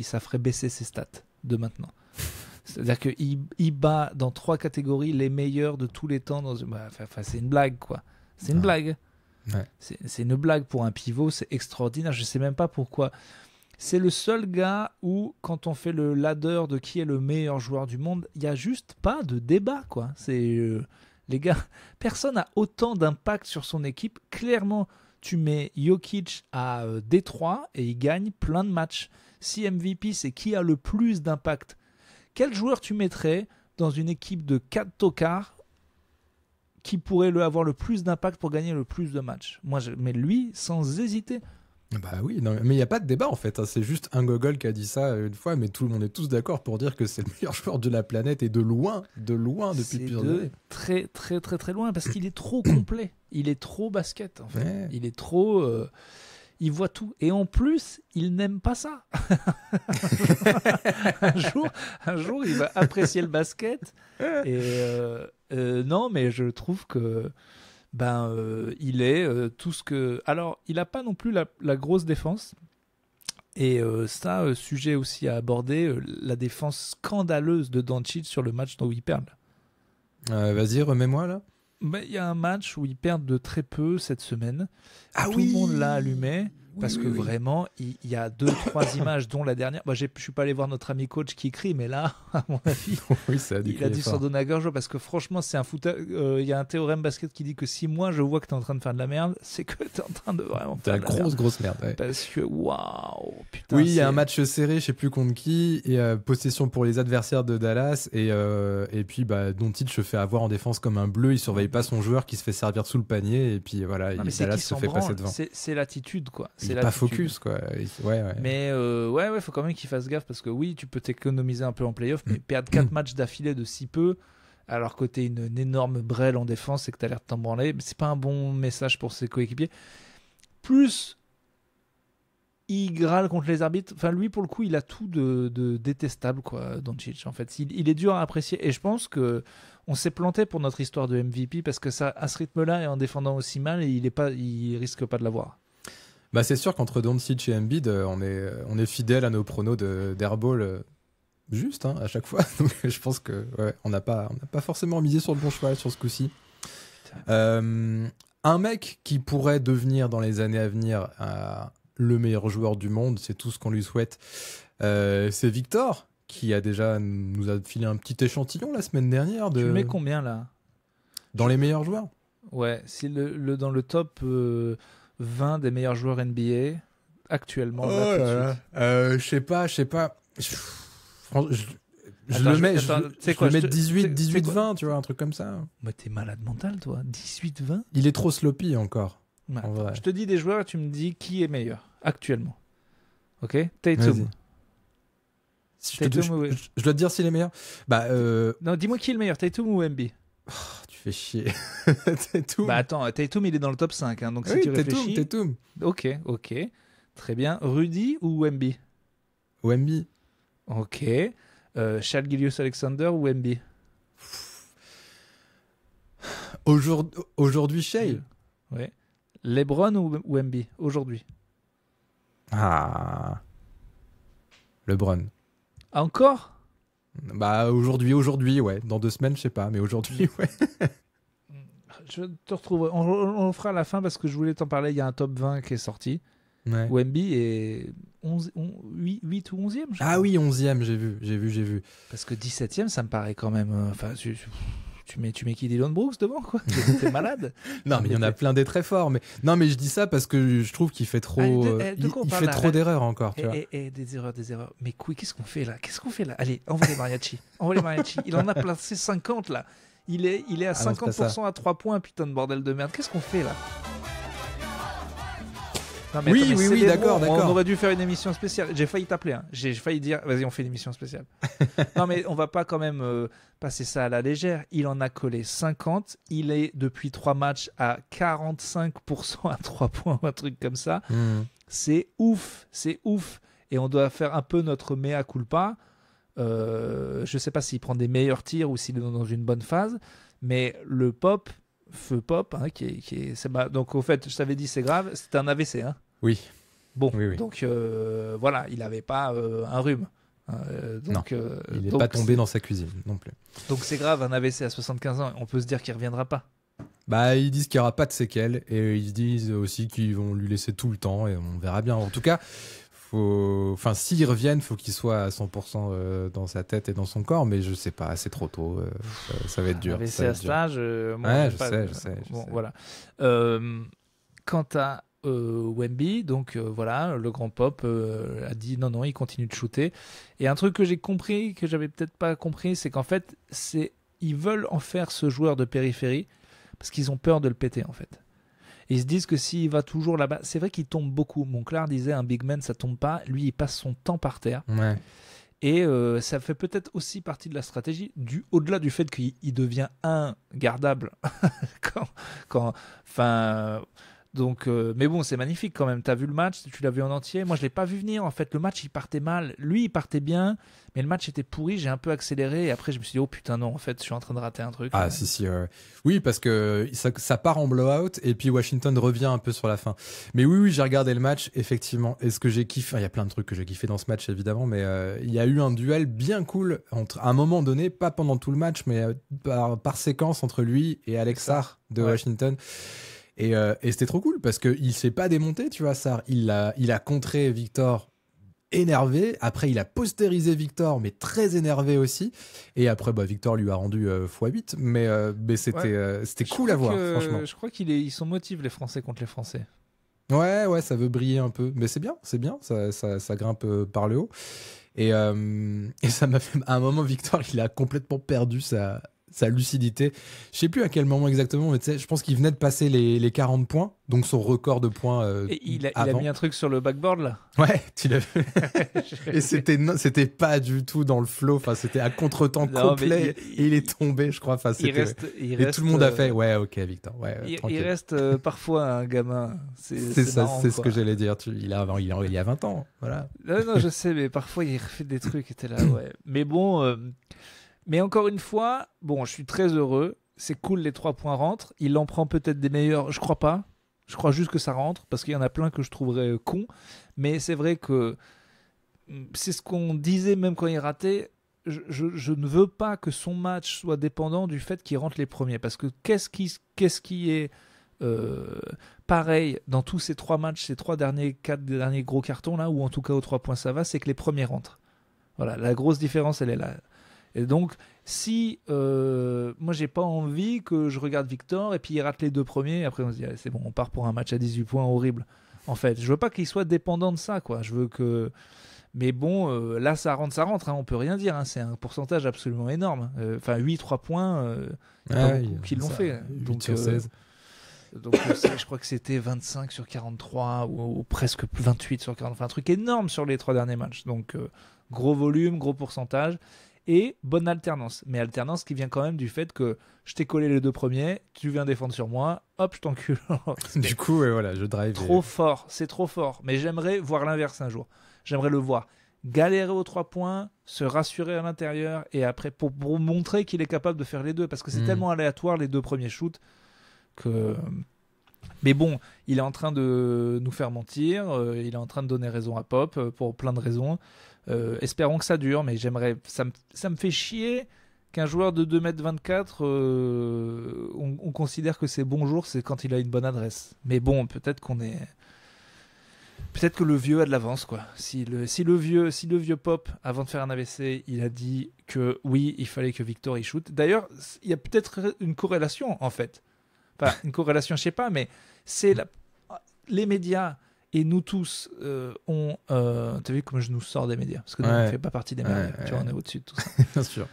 ça ferait baisser ses stats de maintenant. C'est-à-dire qu'il bat dans 3 catégories les meilleurs de tous les temps. C'est une blague, quoi. C'est une blague. Ouais. C'est une blague pour un pivot, c'est extraordinaire. Je sais même pas pourquoi. C'est le seul gars où, quand on fait le ladder de qui est le meilleur joueur du monde, il n'y a juste pas de débat, quoi. Les gars, personne n'a autant d'impact sur son équipe. Clairement, tu mets Jokic à Détroit et il gagne plein de matchs. Si MVP, c'est qui a le plus d'impact. Quel joueur tu mettrais dans une équipe de 4 tocards qui pourrait avoir le plus d'impact pour gagner le plus de matchs? Moi, je mets lui sans hésiter. Bah oui, non, mais il n'y a pas de débat en fait. C'est juste un gogol qui a dit ça une fois, mais tout le monde est tous d'accord pour dire que c'est le meilleur joueur de la planète et de loin depuis plusieurs années. Très, très, très, très loin parce qu'il est trop complet. Il est trop basket en fait. Ouais. Il est trop. Il voit tout. Et en plus, il n'aime pas ça. un jour, il va apprécier le basket. Et non, mais je trouve que il est tout ce que... Alors, il n'a pas non plus la grosse défense. Et sujet aussi à aborder, la défense scandaleuse de Doncic sur le match dont ils perdent. Vas-y, remets-moi là. Il y a un match où ils perdent de très peu cette semaine. Tout le monde l'a allumé. Parce que vraiment, il y a 2-3 images, dont la dernière. Je ne suis pas allé voir notre ami coach qui écrit, mais là, à mon avis, il a dû s'en donner à gorge. Parce que franchement, c'est un foutage. Il y a un théorème basket qui dit que si moi je vois que tu es en train de faire de la merde, c'est que tu es en train de vraiment faire de la merde. Grosse merde. Ouais. Parce que waouh, putain. Oui, il y a un match serré, je ne sais plus contre qui, et possession pour les adversaires de Dallas. Et puis, Doncic se fait avoir en défense comme un bleu. Il ne surveille pas son joueur qui se fait servir sous le panier. Et puis voilà, Dallas se fait passer devant. C'est l'attitude, quoi. Il n'est pas focus, quoi. Ouais. Mais faut quand même qu'il fasse gaffe parce que oui, tu peux t'économiser un peu en playoff, mais perdre 4 matchs d'affilée de si peu, alors que t'es une énorme brêle en défense et que t'as l'air de t'en branler, c'est pas un bon message pour ses coéquipiers. Plus, il râle contre les arbitres. Enfin, lui, pour le coup, il a tout de détestable, quoi, Doncic. En fait, il est dur à apprécier. Et je pense que on s'est planté pour notre histoire de MVP parce que ça, à ce rythme-là et en défendant aussi mal, il risque pas de l'avoir. C'est sûr qu'entre Doncic et Embiid, on est fidèle à nos pronos d'airball juste à chaque fois. Donc je pense que on n'a pas forcément misé sur le bon cheval sur ce coup-ci. Un mec qui pourrait devenir dans les années à venir le meilleur joueur du monde, c'est tout ce qu'on lui souhaite. C'est Victor qui nous a filé un petit échantillon la semaine dernière. Tu mets combien là? Dans les meilleurs joueurs? Ouais, c'est dans le top 20 des meilleurs joueurs NBA actuellement. Je sais pas. Je le mets 18-20, tu vois, un truc comme ça. Mais t'es malade mental, toi. 18-20 ? Il est trop sloppy encore. Ouais. En vrai. Je te dis des joueurs et tu me dis qui est meilleur actuellement. Ok ? Tatum. Je dois te dire s'il est meilleur. Non, dis-moi qui est le meilleur, Tatum ou Embiid ? Tu fais chier. Tatum. Bah attends, Tatum, il est dans le top 5, hein, donc si Oui, tu réfléchis... Tatum. Ok. Très bien. Rudy ou Wemby? Wemby. Ok. Shai Gilgeous-Alexander ou Wemby? Aujourd'hui, Shai. Ouais. LeBron ou Wemby aujourd'hui? Ah. LeBron. Encore? Bah aujourd'hui, ouais. Dans 2 semaines, je sais pas, mais aujourd'hui, ouais. Je te retrouverai. On le fera à la fin parce que je voulais t'en parler. Il y a un top 20 qui est sorti. Ouais. Wemby est 8 ou 11e. Ah oui, 11e, j'ai vu. Parce que 17e, ça me paraît quand même. Enfin, tu mets qui, Dillon Brooks devant, quoi? T'es malade. Non, mais il y en a plein des très forts. Mais non, mais je dis ça parce que je trouve qu'il fait trop. Il fait trop d'erreurs encore. Tu vois. Des erreurs. Mais qu'est-ce qu'on fait là? Allez, envoie les mariachis. Il en a placé 50 là. Il est à 50% à 3 points, putain de bordel de merde. Qu'est-ce qu'on fait là? Non, mais oui, d'accord. On aurait dû faire une émission spéciale. J'ai failli t'appeler. Hein. J'ai failli dire, vas-y, on fait une émission spéciale. Non, mais on va pas quand même passer ça à la légère. Il en a collé 50. Il est depuis 3 matchs à 45% à 3 points, un truc comme ça. C'est ouf. Et on doit faire un peu notre mea culpa. Je sais pas s'il prend des meilleurs tirs ou s'il est dans une bonne phase. Mais le feu pop, hein, donc au fait, je t'avais dit c'est grave, c'était un AVC, hein. Oui. Bon, oui. Donc voilà, il n'avait pas un rhume. Donc, non, il n'est pas tombé dans sa cuisine non plus. Donc c'est grave, un AVC à 75 ans, on peut se dire qu'il ne reviendra pas. Bah, ils disent qu'il n'y aura pas de séquelles et ils disent aussi qu'ils vont lui laisser tout le temps et on verra bien. En tout cas, s'ils reviennent, il faut qu'il soit à 100% dans sa tête et dans son corps, mais je sais pas, c'est trop tôt. Ça va être dur. AVC à cet âge, je sais. Voilà. Quant à Wemby, donc voilà, le grand pop a dit non, il continue de shooter. Et un truc que j'ai compris, que j'avais peut-être pas compris, c'est qu'en fait, ils veulent en faire ce joueur de périphérie parce qu'ils ont peur de le péter en fait. Et ils se disent que s'il va toujours là-bas, c'est vrai qu'il tombe beaucoup. Monclar disait un big man ça tombe pas, lui il passe son temps par terre. Ouais. Et ça fait peut-être aussi partie de la stratégie, au-delà du fait qu'il devient ingardable donc, mais bon, c'est magnifique quand même. T'as vu le match, tu l'as vu en entier. Moi, je l'ai pas vu venir. En fait, le match, il partait mal. Lui, il partait bien, mais le match était pourri. J'ai un peu accéléré et après, je me suis dit, oh putain, non, en fait, je suis en train de rater un truc. Ah, si. Oui, parce que ça part en blowout et puis Washington revient un peu sur la fin. Mais oui, j'ai regardé le match, effectivement. Et ce que j'ai kiffé, il y a plein de trucs que j'ai kiffé dans ce match, évidemment, mais il y a eu un duel bien cool à un moment donné, pas pendant tout le match, mais par séquence entre lui et Alex Sarr de Washington. Et c'était trop cool parce qu'il s'est pas démonté, tu vois, Sarr. Il a contré Victor énervé. Après, il a postérisé Victor, mais très énervé aussi. Et après, Victor lui a rendu x8. Mais c'était cool à voir, franchement. Je crois qu'ils sont motivés, les Français, contre les Français. Ouais, ça veut briller un peu. Mais c'est bien. Ça grimpe par le haut. Et ça m'a fait... À un moment, Victor, il a complètement perdu sa lucidité. Je sais plus à quel moment exactement, mais tu sais, je pense qu'il venait de passer les 40 points, donc son record de points et il a mis un truc sur le backboard, là. Ouais, tu l'as vu. Et c'était pas du tout dans le flow, enfin, c'était à contre-temps complet, et il est tombé, je crois. Enfin, il reste, tout le monde a fait, ouais, ok, Victor, ouais, il reste parfois un gamin. C'est ça, marrant, c'est ce que j'allais dire. Il y a 20 ans, voilà. Non, je sais, mais parfois, il refait des trucs, et t'es là, ouais. Mais bon... Mais encore une fois, bon, je suis très heureux. C'est cool, les 3 points rentrent. Il en prend peut-être des meilleurs. Je crois pas. Je crois juste que ça rentre parce qu'il y en a plein que je trouverais cons. Mais c'est vrai que c'est ce qu'on disait même quand il ratait. Je ne veux pas que son match soit dépendant du fait qu'il rentre les premiers. Parce que qu'est-ce qui est pareil dans tous ces 3 matchs, ces 4 derniers gros cartons là, ou en tout cas aux 3 points ça va, c'est que les premiers rentrent. Voilà, la grosse différence, elle est là. Et donc, si moi, j'ai pas envie que je regarde Victor et puis il rate les 2 premiers, et après on se dit, allez, c'est bon, on part pour un match à 18 points horrible. En fait, je veux pas qu'il soit dépendant de ça, quoi. Je veux que... Mais bon, là, ça rentre, hein, on peut rien dire. Hein, c'est un pourcentage absolument énorme. Enfin, 3 points qui l'ont fait. 8 donc, sur 16. Donc, je crois que c'était 25 sur 43 ou presque 28 sur 40. Enfin, un truc énorme sur les 3 derniers matchs. Donc, gros volume, gros pourcentage. et bonne alternance. Mais alternance qui vient quand même du fait que je t'ai collé les 2 premiers, tu viens défendre sur moi, hop, je t'encule. Du coup, voilà, je drive. Trop fort, c'est trop fort. Mais j'aimerais voir l'inverse un jour. J'aimerais le voir galérer aux 3 points, se rassurer à l'intérieur, et après, pour montrer qu'il est capable de faire les 2, parce que c'est tellement aléatoire, les 2 premiers shoots, que... Mais bon, il est en train de nous faire mentir, il est en train de donner raison à Pop pour plein de raisons. Espérons que ça dure, mais ça me fait chier qu'un joueur de 2m24, on considère que ses bons jours, c'est quand il a une bonne adresse. Mais bon, peut-être que le vieux a de l'avance, quoi. Si le vieux Pop, avant de faire un AVC, il a dit que oui, il fallait que Victor y shoot. D'ailleurs, il y a peut-être une corrélation, en fait. Enfin, une corrélation, je sais pas, mais les médias et nous tous t'as vu comment je nous sors des médias, parce que nous, on ne fait pas partie des médias, tu vois, on est au-dessus de tout ça. Bien sûr.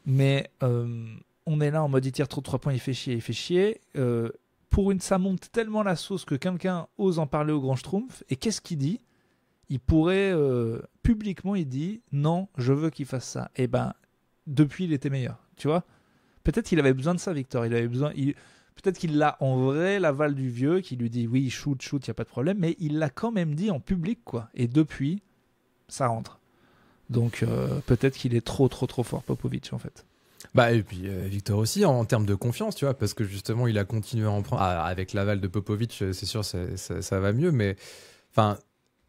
Mais on est là en mode il tire trop de 3 points, il fait chier. Ça monte tellement la sauce que quelqu'un ose en parler au grand Schtroumpf. Et qu'est-ce qu'il dit ? Il pourrait, publiquement, il dit non, je veux qu'il fasse ça. Et ben, depuis, il était meilleur. Tu vois ? Peut-être qu'il avait besoin de ça, Victor. Peut-être qu'il a en vrai l'aval du vieux qui lui dit oui, shoot, il n'y a pas de problème. Mais il l'a quand même dit en public, quoi. Et depuis, ça rentre. Donc, peut-être qu'il est trop fort, Popovic, en fait. Bah, et puis Victor aussi en termes de confiance, tu vois, parce que justement il a continué à en prendre. Avec l'aval de Popovic, c'est sûr, ça va mieux, mais enfin,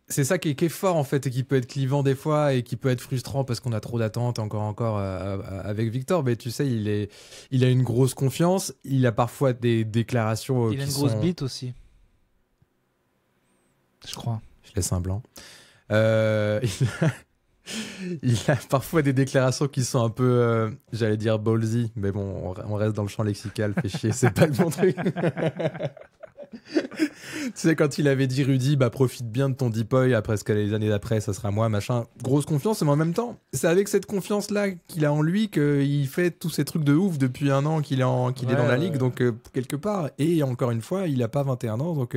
c'est ça qui est fort en fait, et qui peut être clivant des fois et qui peut être frustrant parce qu'on a trop d'attentes encore avec Victor. Mais tu sais, il a une grosse confiance, il a parfois des déclarations. Il a une grosse bite aussi, je crois. Je laisse un blanc. Il a parfois des déclarations qui sont un peu, j'allais dire ballsy, mais bon, on reste dans le champ lexical, fait chier, c'est pas le bon truc. Tu sais, quand il avait dit Rudy, bah profite bien de ton deepoy, après ce que les années d'après, ça sera moi, machin. Grosse confiance, mais en même temps, c'est avec cette confiance-là qu'il a en lui qu'il fait tous ces trucs de ouf depuis 1 an qu'il est dans la ligue, donc quelque part. Et encore une fois, il a pas 21 ans, donc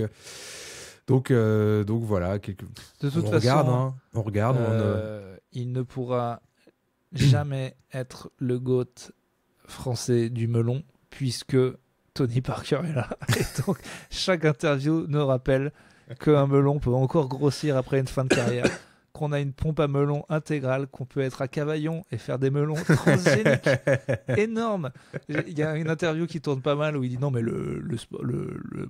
voilà. De toute façon, on regarde. Il ne pourra jamais être le GOAT français du melon puisque Tony Parker est là. Et donc, chaque interview nous rappelle qu'un melon peut encore grossir après une fin de carrière, qu'on a une pompe à melon intégrale, qu'on peut être à Cavaillon et faire des melons transgéniques énormes. Il y a une interview qui tourne pas mal où il dit non mais le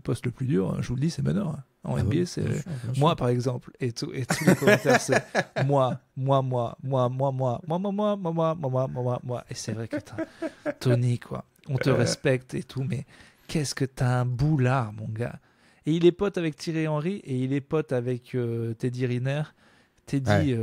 poste le plus dur, je vous le dis, c'est meneur. En NBA, c'est bien sûr. Moi par exemple, et tous les commentaires c'est moi. Et c'est vrai que Tony, quoi, on te respecte et tout, mais qu'est-ce que t'as un boulard, mon gars. Et il est pote avec Thierry Henry et il est pote avec Teddy Riner. Teddy,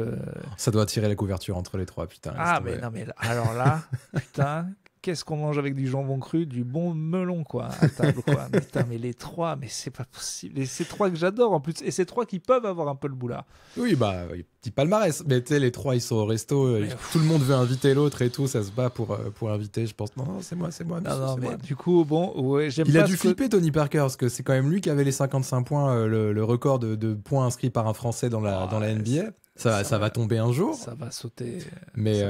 ça doit tirer la couverture entre les 3, putain. Mais non, mais alors là, putain, qu'est-ce qu'on mange avec du jambon cru, du bon melon, quoi, à table, quoi. Mais, putain, mais les 3, mais c'est pas possible. Et c'est 3 que j'adore en plus, et c'est 3 qui peuvent avoir un peu le boulard. Oui, bah, petit palmarès. Mais tu sais, les 3, ils sont au resto, tout le monde veut inviter l'autre et tout, ça se bat pour inviter, je pense. Non, c'est moi. Non, mais du coup, bon, ouais, j'aime pas. Il a dû flipper, Tony Parker, parce que c'est quand même lui qui avait les 55 points, le record de points inscrits par un Français dans la NBA. Ça va tomber un jour. Ça va sauter. Mais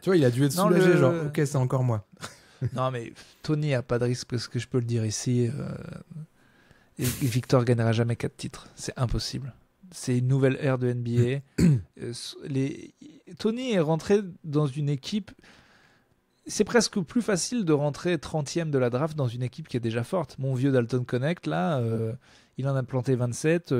tu vois, il a dû être soulagé, genre, ok, c'est encore moi. Non, mais Tony a pas de risque, parce que je peux le dire ici. Et Victor gagnera jamais 4 titres. C'est impossible. C'est une nouvelle ère de NBA. Tony est rentré dans une équipe. C'est presque plus facile de rentrer 30e de la draft dans une équipe qui est déjà forte. Mon vieux Dalton Connect, là, il en a planté 27.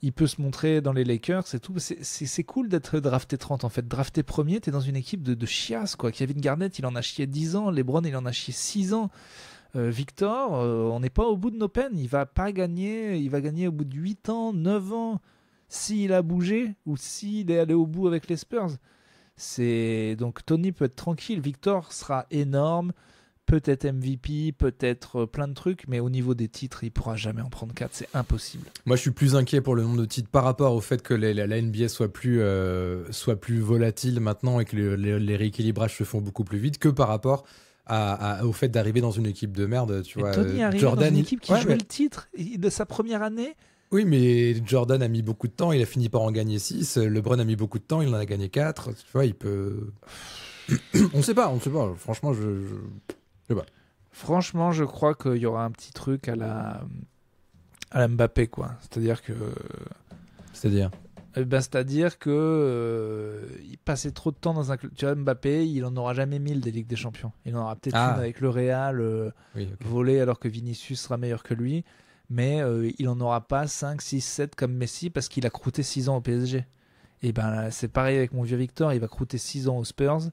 Il peut se montrer dans les Lakers, c'est tout. C'est cool d'être drafté 30, en fait. Drafté premier, t'es dans une équipe de chiasse, quoi. Kevin Garnett, il en a chié 10 ans. LeBron, il en a chié 6 ans. Victor, on n'est pas au bout de nos peines. Il va gagner au bout de 8 ans, 9 ans, s'il a bougé ou s'il est allé au bout avec les Spurs. Donc Tony peut être tranquille. Victor sera énorme. Peut-être MVP, peut-être plein de trucs, mais au niveau des titres, il pourra jamais en prendre 4, c'est impossible. Moi, je suis plus inquiet pour le nombre de titres par rapport au fait que la NBA soit plus volatile maintenant et que les rééquilibrages se font beaucoup plus vite que par rapport au fait d'arriver dans une équipe de merde. Tu vois, Tony arrive dans une équipe qui jouait le titre de sa première année. Oui, mais Jordan a mis beaucoup de temps, il a fini par en gagner 6. LeBron a mis beaucoup de temps, il en a gagné 4. Tu vois, il peut. On sait pas. Franchement, je sais pas. Franchement, je crois qu'il y aura un petit truc à la Mbappé, quoi. C'est-à-dire que il passait trop de temps dans un club. Tu vois, Mbappé, il en aura jamais 1000 des Ligues des Champions. Il en aura peut-être une avec le Real, oui, okay. volé alors que Vinicius sera meilleur que lui. Mais il en aura pas 5, 6, 7 comme Messi parce qu'il a croûté 6 ans au PSG. Et ben c'est pareil avec mon vieux Victor, il va croûter 6 ans aux Spurs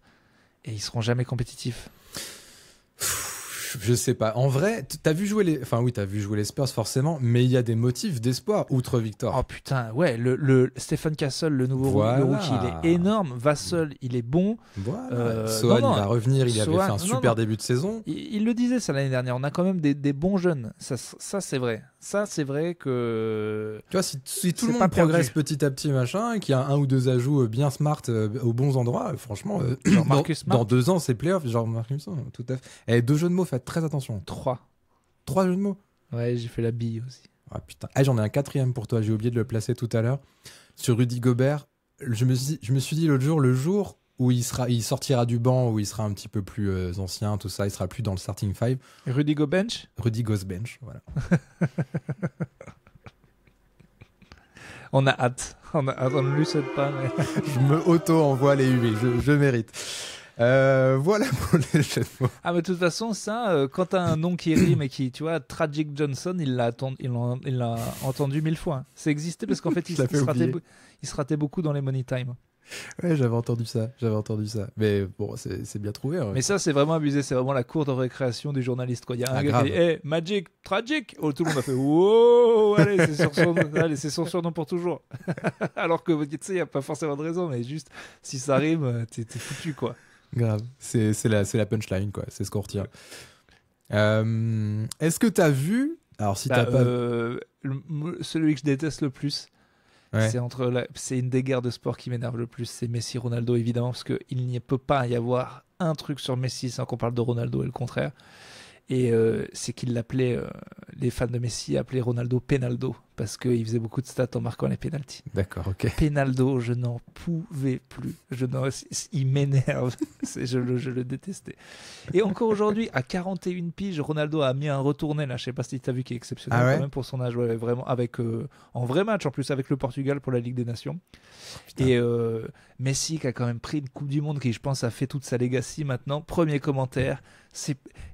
et ils seront jamais compétitifs. Je sais pas. En vrai, t'as vu jouer les Spurs forcément, mais il y a des motifs d'espoir outre Victor. Oh putain, ouais, le Stephen Castle, le nouveau le rookie, il est énorme. Vassell, il est bon. Voilà. Sohan, il va revenir, il avait fait un super début de saison. Il le disait ça l'année dernière, on a quand même des bons jeunes. Ça c'est vrai. Ça, c'est vrai que... Tu vois, si tout le monde progresse petit à petit, machin, qu'il y a un ou deux ajouts bien smart aux bons endroits, franchement, dans 2 ans, c'est playoff, genre Marcus Smart, tout à fait. Et 2 jeux de mots, faites très attention. 3 jeux de mots. Ouais, j'ai fait la bille aussi. Ah putain. J'en ai un 4e pour toi, j'ai oublié de le placer tout à l'heure. Sur Rudy Gobert, je me suis dit l'autre jour, le jour où il sortira du banc, où il sera un petit peu plus ancien, tout ça, il sera plus dans le starting 5. Rudy Go bench. Rudy goes bench, voilà. On a hâte, on ne lui souhaite pas. Mais... je me auto-envoie les huées, je mérite. Voilà pour les jeux de mots. Ah mais de toute façon ça, quand t'as un nom qui rime et qui, tu vois, Tragic Johnson, il l'a entendu 1000 fois. Ça existait parce qu'en fait il se ratait beaucoup dans les money time. Ouais, j'avais entendu ça. Mais bon, c'est bien trouvé. Ouais. Mais ça, c'est vraiment abusé. C'est vraiment la cour de récréation du journaliste, quoi. Il y a un gars qui dit hey, Magic, Tragic. Oh, tout le monde a fait wow, allez, c'est son surnom pour toujours. Alors que, tu sais, il n'y a pas forcément de raison, mais juste, si ça rime, t'es foutu, quoi. Grave. C'est la punchline, quoi. C'est ce qu'on retient. Est-ce que t'as vu... Alors, si t'as pas... celui que je déteste le plus... Ouais. C'est une des guerres de sport qui m'énerve le plus, c'est Messi Ronaldo évidemment, parce qu'il n'y peut pas y avoir un truc sur Messi sans qu'on parle de Ronaldo et le contraire. Et c'est qu'il l'appelait, les fans de Messi appelaient Ronaldo Penaldo, parce qu'il faisait beaucoup de stats en marquant les pénaltys. D'accord, ok. Penaldo, je n'en pouvais plus. Il m'énerve. Je le détestais. Et encore aujourd'hui, à 41 piges, Ronaldo a mis un retourné, là, je ne sais pas si tu as vu, qui est exceptionnel quand même pour son âge, ouais, vraiment, en vrai match, en plus avec le Portugal pour la Ligue des Nations. Putain. Et Messi qui a quand même pris une Coupe du Monde qui, je pense, a fait toute sa legacy maintenant. Premier commentaire.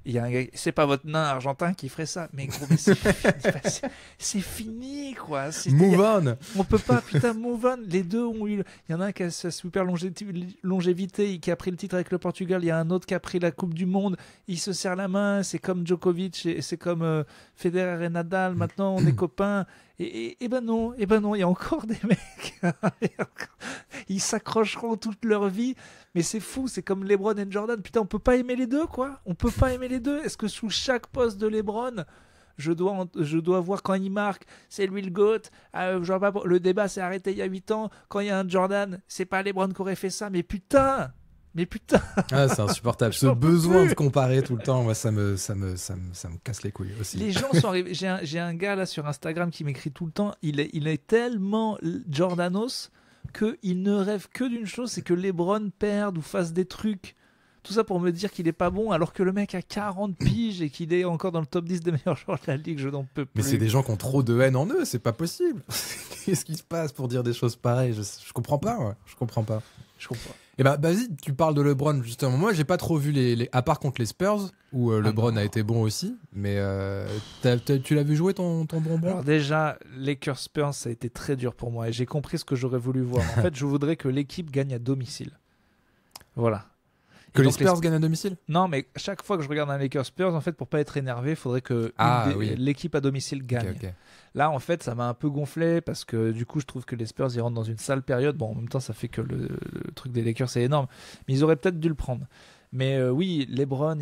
Il y a un gars, c'est pas votre nain argentin qui ferait ça, mais gros, mais c'est fini, quoi. Move on. On peut pas, putain, move on. Les deux ont eu. Il y en a un qui a sa super longévité, qui a pris le titre avec le Portugal. Il y a un autre qui a pris la Coupe du Monde. Il se serre la main. C'est comme Djokovic, c'est comme Federer et Nadal. Maintenant, on est copains. Et ben non, il y a encore des mecs. Ils s'accrocheront toute leur vie. Mais c'est fou, c'est comme LeBron et Jordan. Putain, on peut pas aimer les deux, quoi. On peut pas aimer les deux. Est-ce que sous chaque poste de LeBron, je dois voir quand il marque, c'est lui le GOAT. Le débat s'est arrêté il y a 8 ans. Quand il y a un Jordan, c'est pas LeBron qui aurait fait ça. Mais putain. Ah, c'est insupportable. Ce besoin de comparer tout le temps, moi, ça me casse les couilles aussi. Les gens sont arrivés. J'ai un gars là sur Instagram qui m'écrit tout le temps. Il est tellement Jordanos qu'il ne rêve que d'une chose, c'est que LeBron perde ou fasse des trucs. Tout ça pour me dire qu'il est pas bon, alors que le mec a 40 piges et qu'il est encore dans le top 10 des meilleurs joueurs de la ligue. Je n'en peux plus. Mais c'est des gens qui ont trop de haine en eux, c'est pas possible. Qu'est-ce qui se passe pour dire des choses pareilles? Je comprends pas, ouais. Je comprends. Et bah, vas-y, tu parles de LeBron, justement. Moi, j'ai pas trop vu à part contre les Spurs, où LeBron a été bon aussi. Mais tu l'as vu jouer ton bonbon? Alors déjà, Lakers Spurs, ça a été très dur pour moi. Et j'ai compris ce que j'aurais voulu voir. En fait, je voudrais que l'équipe gagne à domicile. Voilà. Que les Spurs gagnent à domicile? Non, mais chaque fois que je regarde un Lakers Spurs, en fait, pour pas être énervé, il faudrait que l'équipe à domicile gagne. Okay. Là, en fait, ça m'a un peu gonflé parce que du coup, je trouve que les Spurs, ils rentrent dans une sale période. Bon, en même temps, ça fait que le truc des Lakers, c'est énorme. Mais ils auraient peut-être dû le prendre. Mais oui, LeBron,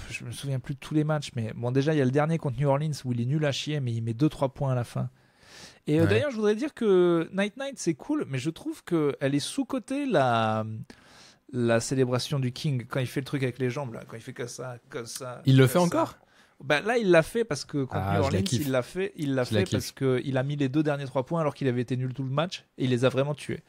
je me souviens plus de tous les matchs. Mais bon, déjà, il y a le dernier contre New Orleans où il est nul à chier, mais il met 2-3 points à la fin. Et d'ailleurs, je voudrais dire que Night Night, c'est cool, mais je trouve qu'elle est sous-cotée, la célébration du King, quand il fait le truc avec les jambes, là, quand il fait comme ça. Il le fait encore? Bah, là, il l'a fait parce que contre New je la Orleans, kiffe. il l'a fait kiffe. parce qu'il a mis les 2 derniers 3 points alors qu'il avait été nul tout le match et il les a vraiment tués.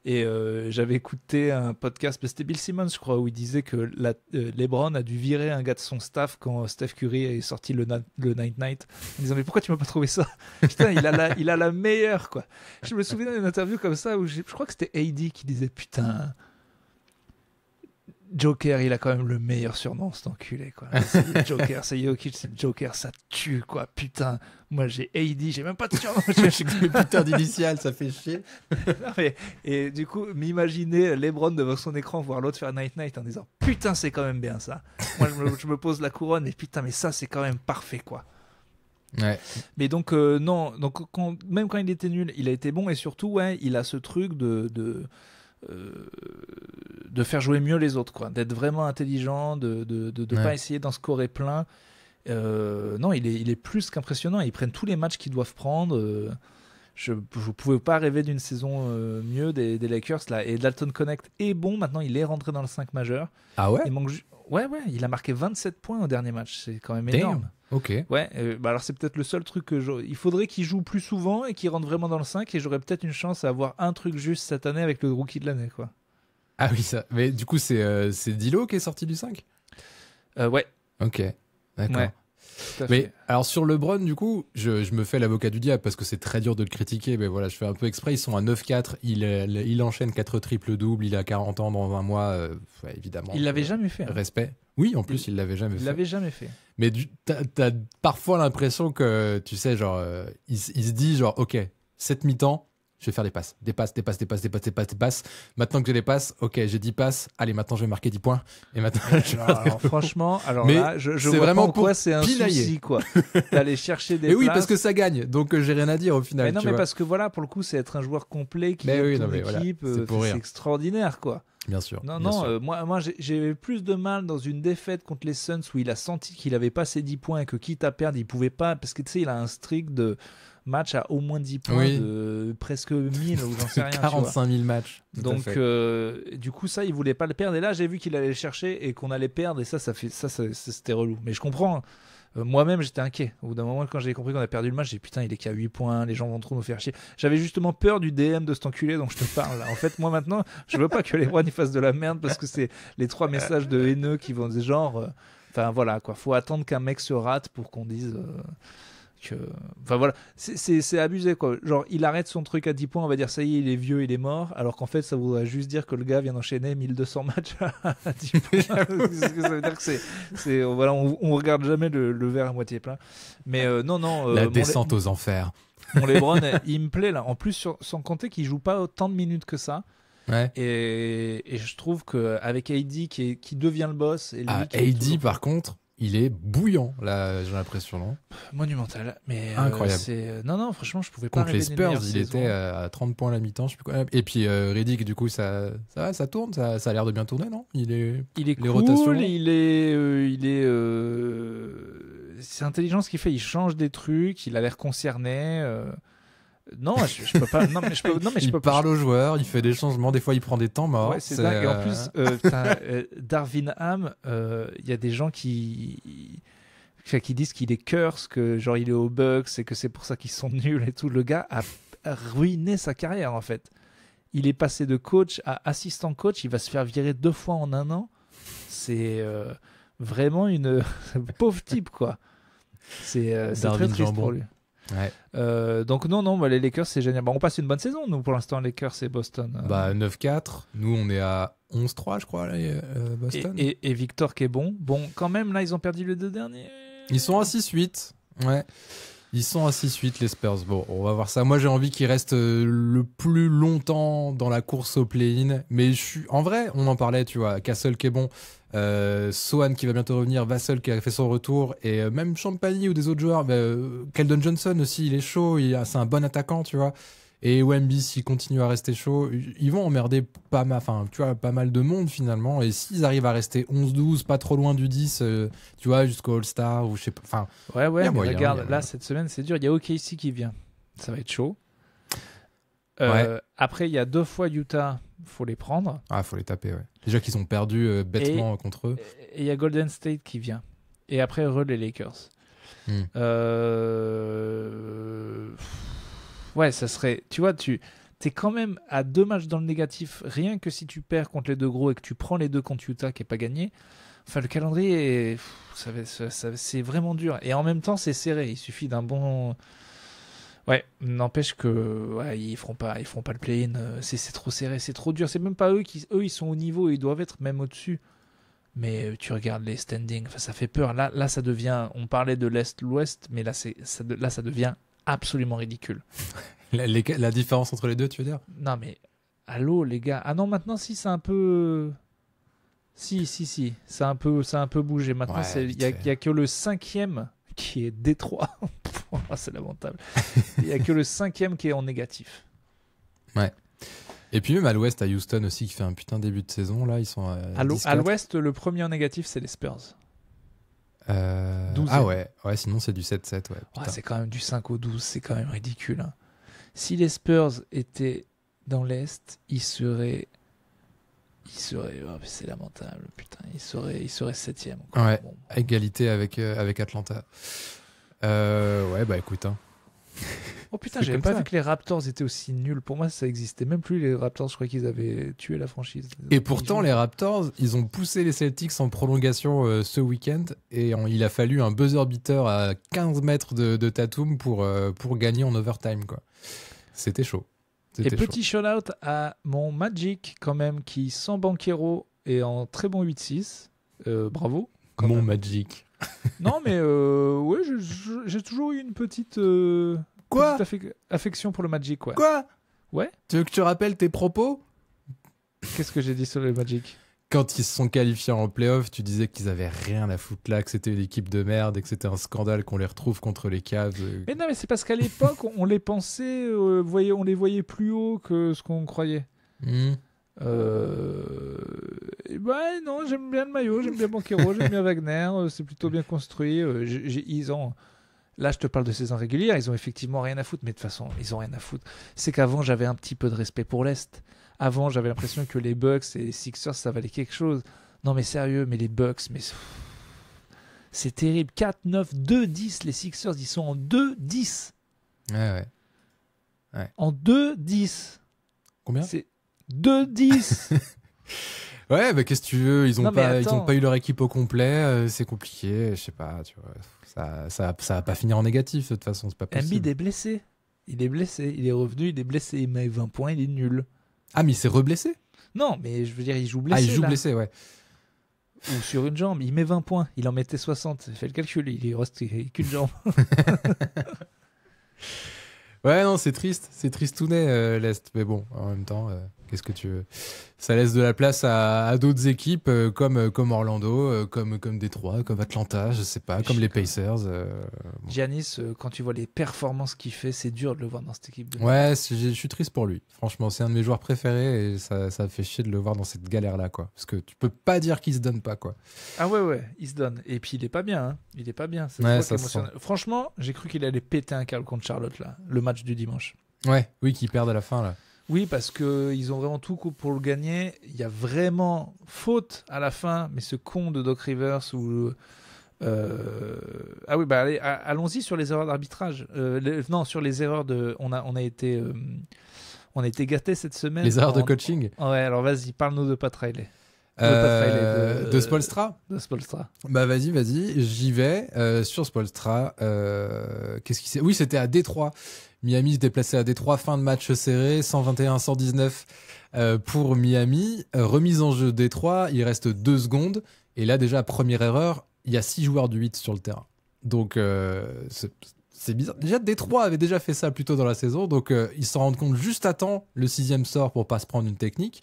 Et j'avais écouté un podcast, c'était Bill Simmons, je crois, où il disait que LeBron a dû virer un gars de son staff quand Steph Curry est sorti le Night Night, en disant mais pourquoi tu m'as pas trouvé ça? Putain, il a la meilleure, quoi. Je me souviens d'une interview comme ça où je crois que c'était AD qui disait putain, Joker, il a quand même le meilleur surnom, cet enculé, quoi. C'est le Joker, c'est Jokic, c'est le Joker, ça tue, quoi. Putain, moi j'ai AD, j'ai même pas de surnom. Je sais que c'est putain d'initial, ça fait chier. Non, mais, et du coup, m'imaginer LeBron devant son écran voir l'autre faire Night Night en disant putain, c'est quand même bien ça. Moi, je me pose la couronne et putain, mais ça, c'est quand même parfait, quoi. Ouais. Mais donc, non, donc même quand il était nul, il a été bon et surtout, ouais, il a ce truc de faire jouer mieux les autres, quoi, d'être vraiment intelligent, de pas essayer d'en scorer plein. Non, il est plus qu'impressionnant. Ils prennent tous les matchs qu'ils doivent prendre. Je ne pouvais pas rêver d'une saison mieux des Lakers là. Et Dalton Connect est bon maintenant. Il est rentré dans le 5 majeur. Ah ouais. Il manque ouais, il a marqué 27 points au dernier match. C'est quand même énorme. Damn. Ok. Ouais, bah alors c'est peut-être le seul truc que il faudrait qu'il joue plus souvent et qu'il rentre vraiment dans le 5 et j'aurais peut-être une chance à avoir un truc juste cette année avec le rookie de l'année, quoi. Ah oui, ça. Mais du coup, c'est Dilo qui est sorti du 5 ? Ouais. Ok, d'accord. Ouais, tout à Mais fait. alors sur LeBron, du coup, je me fais l'avocat du diable parce que c'est très dur de le critiquer, mais voilà, je fais un peu exprès. Ils sont à 9-4, il enchaîne 4 triples-doubles, il a 40 ans dans 20 mois, ouais, évidemment. Il l'avait jamais fait. Hein. Respect. Oui, en plus, il l'avait jamais Il fait. l'avait jamais fait. Mais t'as parfois l'impression que, tu sais, genre, il se dit, genre, ok, cette mi-temps, je vais faire des passes. Des passes. Maintenant que j'ai des passes, ok, j'ai 10 passes. Allez, maintenant je vais marquer 10 points. Et maintenant, Alors, franchement, alors mais là, je c'est vois vraiment pas en quoi pour c'est un pinailler. souci, quoi. D'aller chercher des mais oui, places. parce que ça gagne. Donc, j'ai rien à dire au final. Mais non, tu mais vois. parce que voilà, pour le coup, c'est être un joueur complet qui Mais aide oui, ton non, mais voilà, équipe. c'est pour C'est rire. extraordinaire, quoi. Bien sûr. Non, bien non, sûr. moi j'ai plus de mal dans une défaite contre les Suns où il a senti qu'il avait pas ses 10 points et que quitte à perdre, il pouvait pas, parce que tu sais, il a un streak de match à au moins 10 points Oui. de presque 1000 ou j'en sais rien. tu vois. 45 000 matchs. Tout à Donc, fait. du coup, ça, il voulait pas le perdre. Et là, j'ai vu qu'il allait le chercher et qu'on allait perdre. Et ça c'était relou. Mais je comprends. Moi-même, j'étais inquiet. Au bout d'un moment, quand j'ai compris qu'on a perdu le match, j'ai dit putain, il est qu'à 8 points. Les gens vont trop nous faire chier. J'avais justement peur du DM de cet enculé dont je te parle. Là. En fait, moi, maintenant, je veux pas que les Browns fassent de la merde parce que c'est les 3 messages de haineux qui vont des genre. Enfin, voilà, quoi. Faut attendre qu'un mec se rate pour qu'on dise. Enfin voilà, c'est abusé quoi. Genre il arrête son truc à 10 points, on va dire ça y est, il est vieux, il est mort, alors qu'en fait ça voudrait juste dire que le gars vient d'enchaîner 1200 matchs à 10 points. Ça veut dire que voilà, on regarde jamais le verre à moitié plein. Mais non, La descente aux enfers. mon LeBron, il me plaît là. En plus, sans compter qu'il joue pas autant de minutes que ça. Ouais. Et je trouve qu'avec AD qui devient le boss. Et lui qui est AD, toujours par contre, il est bouillant, là, j'ai l'impression, non ? monumental. Mais Incroyable. Non, franchement, je pouvais pas Contre les rêver d'une Spurs, meilleure il saison. était à 30 points à la mi-temps, je sais plus quoi. Et puis Redick, du coup, ça tourne, ça a l'air de bien tourner, non ? Il est les cool, rotations. c'est intelligent ce qu'il fait. Il change des trucs, il a l'air concerné. Non, je peux pas. Non, mais je peux. Non, mais je il peux parle aux joueurs, il fait des changements, des fois il prend des temps morts. Ouais, c'est dingue. Et en plus, Darvin Ham, il y a des gens qui disent qu'il est curse, que genre il est aux Bucks et que c'est pour ça qu'ils sont nuls et tout. Le gars a ruiné sa carrière en fait. Il est passé de coach à assistant coach. Il va se faire virer 2 fois en 1 an. C'est vraiment une pauvre type quoi. C'est très triste Jambon. pour lui. Ouais. Donc non, bah, les Lakers c'est génial. Bon, on passe une bonne saison nous pour l'instant, Lakers et Boston. Bah 9-4, nous on est à 11-3 je crois, là, Boston. Et Victor qui est bon. Bon, quand même là ils ont perdu les 2 derniers. Ils sont à 6-8. Ouais. Ils sont à 6-8 les Spurs. Bon, on va voir ça. Moi j'ai envie qu'ils restent le plus longtemps dans la course au play-in. Mais en vrai, on en parlait, tu vois. Castle qui est bon. Sohan qui va bientôt revenir, Vassell qui a fait son retour, et même Champagny ou des autres joueurs, Keldon Johnson aussi, il est chaud, c'est un bon attaquant, tu vois. Et Wemby, s'il continue à rester chaud, ils vont emmerder pas mal de monde finalement. Et s'ils arrivent à rester 11-12, pas trop loin du 10, tu vois, jusqu'au All-Star ou je sais pas. Enfin, ouais, mais moyen, regarde, là cette semaine c'est dur. Il y a OKC qui vient, ça va être chaud. Ouais. Après, il y a 2 fois Utah, faut les prendre. faut les taper, ouais. Déjà qu'ils ont perdu bêtement contre eux. Et il y a Golden State qui vient. Et après, les Lakers. Ouais, ça serait... Tu vois, t'es quand même à 2 matchs dans le négatif, rien que si tu perds contre les deux gros et que tu prends les deux contre Utah qui n'est pas gagné. Enfin, le calendrier, c'est vraiment dur. Et en même temps, c'est serré. Il suffit d'un bon... Ouais, n'empêche que ils feront pas le play-in. C'est trop serré, c'est trop dur. C'est même pas eux ils sont au niveau, ils doivent être même au-dessus. Mais tu regardes les standings, ça fait peur. Là, ça devient. On parlait de l'Est, l'Ouest, mais là, ça devient absolument ridicule. La différence entre les deux, tu veux dire? Non, mais allô, les gars. Ah non, maintenant, si, c'est un peu. Si, ça a un peu bougé. Maintenant, il y a que le 5e qui est Détroit. C'est lamentable. Il n'y a que le 5e qui est en négatif. Ouais. Et puis même à l'ouest, à Houston aussi, qui fait un putain début de saison. Là, ils sont à l'ouest, le premier en négatif, c'est les Spurs. 12e. Ah ouais, sinon c'est du 7-7. Ouais, c'est quand même du 5 au 12, c'est quand même ridicule. Hein. Si les Spurs étaient dans l'Est, ils seraient... c'est lamentable, putain. Ils seraient 7e. Quoi. Ouais, à égalité avec Atlanta. Ouais, bah écoute. Hein. Oh putain, j'avais pas vu que les Raptors étaient aussi nuls. Pour moi, ça existait même plus, les Raptors. Je crois qu'ils avaient tué la franchise. Et pourtant, les Raptors, ils ont poussé les Celtics en prolongation ce week-end. Et il a fallu un buzzer beater à 15 mètres de Tatum pour gagner en overtime, quoi. C'était chaud. Et petit shout-out à mon Magic, quand même, qui, sans Banchero, est en très bon 8-6. Bravo. Mon Magic. Non, mais ouais, j'ai toujours eu une petite, affection pour le Magic. Ouais. Quoi? Ouais. Tu veux que je te rappelle tes propos? Qu'est-ce que j'ai dit sur le Magic? Quand ils se sont qualifiés en play-off, tu disais qu'ils avaient rien à foutre là, que c'était une équipe de merde et que c'était un scandale qu'on les retrouve contre les Cavs. Mais non, mais c'est parce qu'à l'époque, on les pensait, on les voyait plus haut que ce qu'on croyait. Ouais, non, j'aime bien le maillot, j'aime bien Banchero, j'aime bien Wagner, c'est plutôt bien construit. Là, je te parle de saison régulière, ils ont effectivement rien à foutre, mais de toute façon, ils ont rien à foutre. C'est qu'avant, j'avais un petit peu de respect pour l'Est. Avant, j'avais l'impression que les Bucks et les Sixers, ça valait quelque chose. Non, mais sérieux, mais les Bucks, mais c'est terrible. 4-9, 2-10, les Sixers, ils sont en 2-10. Ouais. En 2-10. Combien? C'est 2-10. Ouais, bah qu'est-ce que tu veux, ils ont pas eu leur équipe au complet, c'est compliqué, je sais pas, tu vois. Ça va pas finir en négatif de toute façon, c'est pas possible. Embiid est blessé. Il est revenu, il est blessé, il met 20 points, il est nul. Ah, mais il s'est reblessé? Non, mais je veux dire, il joue blessé. Ah, il joue blessé, ouais. Ou sur une jambe, il met 20 points, il en mettait 60. Fais le calcul, il reste qu'une jambe. Ouais, non, c'est tristounet, l'Est. Mais bon, en même temps, qu'est-ce que tu veux? Ça laisse de la place à d'autres équipes comme Orlando, comme Détroit, comme Atlanta, je sais pas, comme les Pacers. Giannis, quand tu vois les performances qu'il fait, c'est dur de le voir dans cette équipe. Ouais, je suis triste pour lui. Franchement, c'est un de mes joueurs préférés et ça fait chier de le voir dans cette galère-là, quoi. Parce que tu peux pas dire qu'il se donne pas, quoi. Ah ouais, il se donne. Et puis il est pas bien, hein. Il est pas bien. Ouais, ça se sent. Franchement, j'ai cru qu'il allait péter un câble contre Charlotte, là, le match du dimanche. Ouais, oui, qu'ils perdent à la fin, là. Oui, parce qu'ils ont vraiment tout pour le gagner. Il y a vraiment faute à la fin, mais ce con de Doc Rivers ou... Ah oui, bah allez, allons-y sur les erreurs d'arbitrage. Non, sur les erreurs de... On a été gâtés cette semaine. Les erreurs de coaching. Ouais, alors vas-y, parle-nous de Pat Riley. De Spoelstra. De Spoelstra. Bah vas-y, j'y vais. Sur Spoelstra, qu'est-ce qui s'est... Oui, c'était à Détroit. Miami se déplaçait à Détroit, fin de match serré, 121-119 pour Miami. Remise en jeu Détroit, il reste 2 secondes. Et là, déjà, première erreur, il y a 6 joueurs du 8 sur le terrain. Donc, c'est bizarre. Déjà, Détroit avait déjà fait ça plus tôt dans la saison. Donc, ils s'en rendent compte juste à temps. Le 6e sort pour pas se prendre une technique.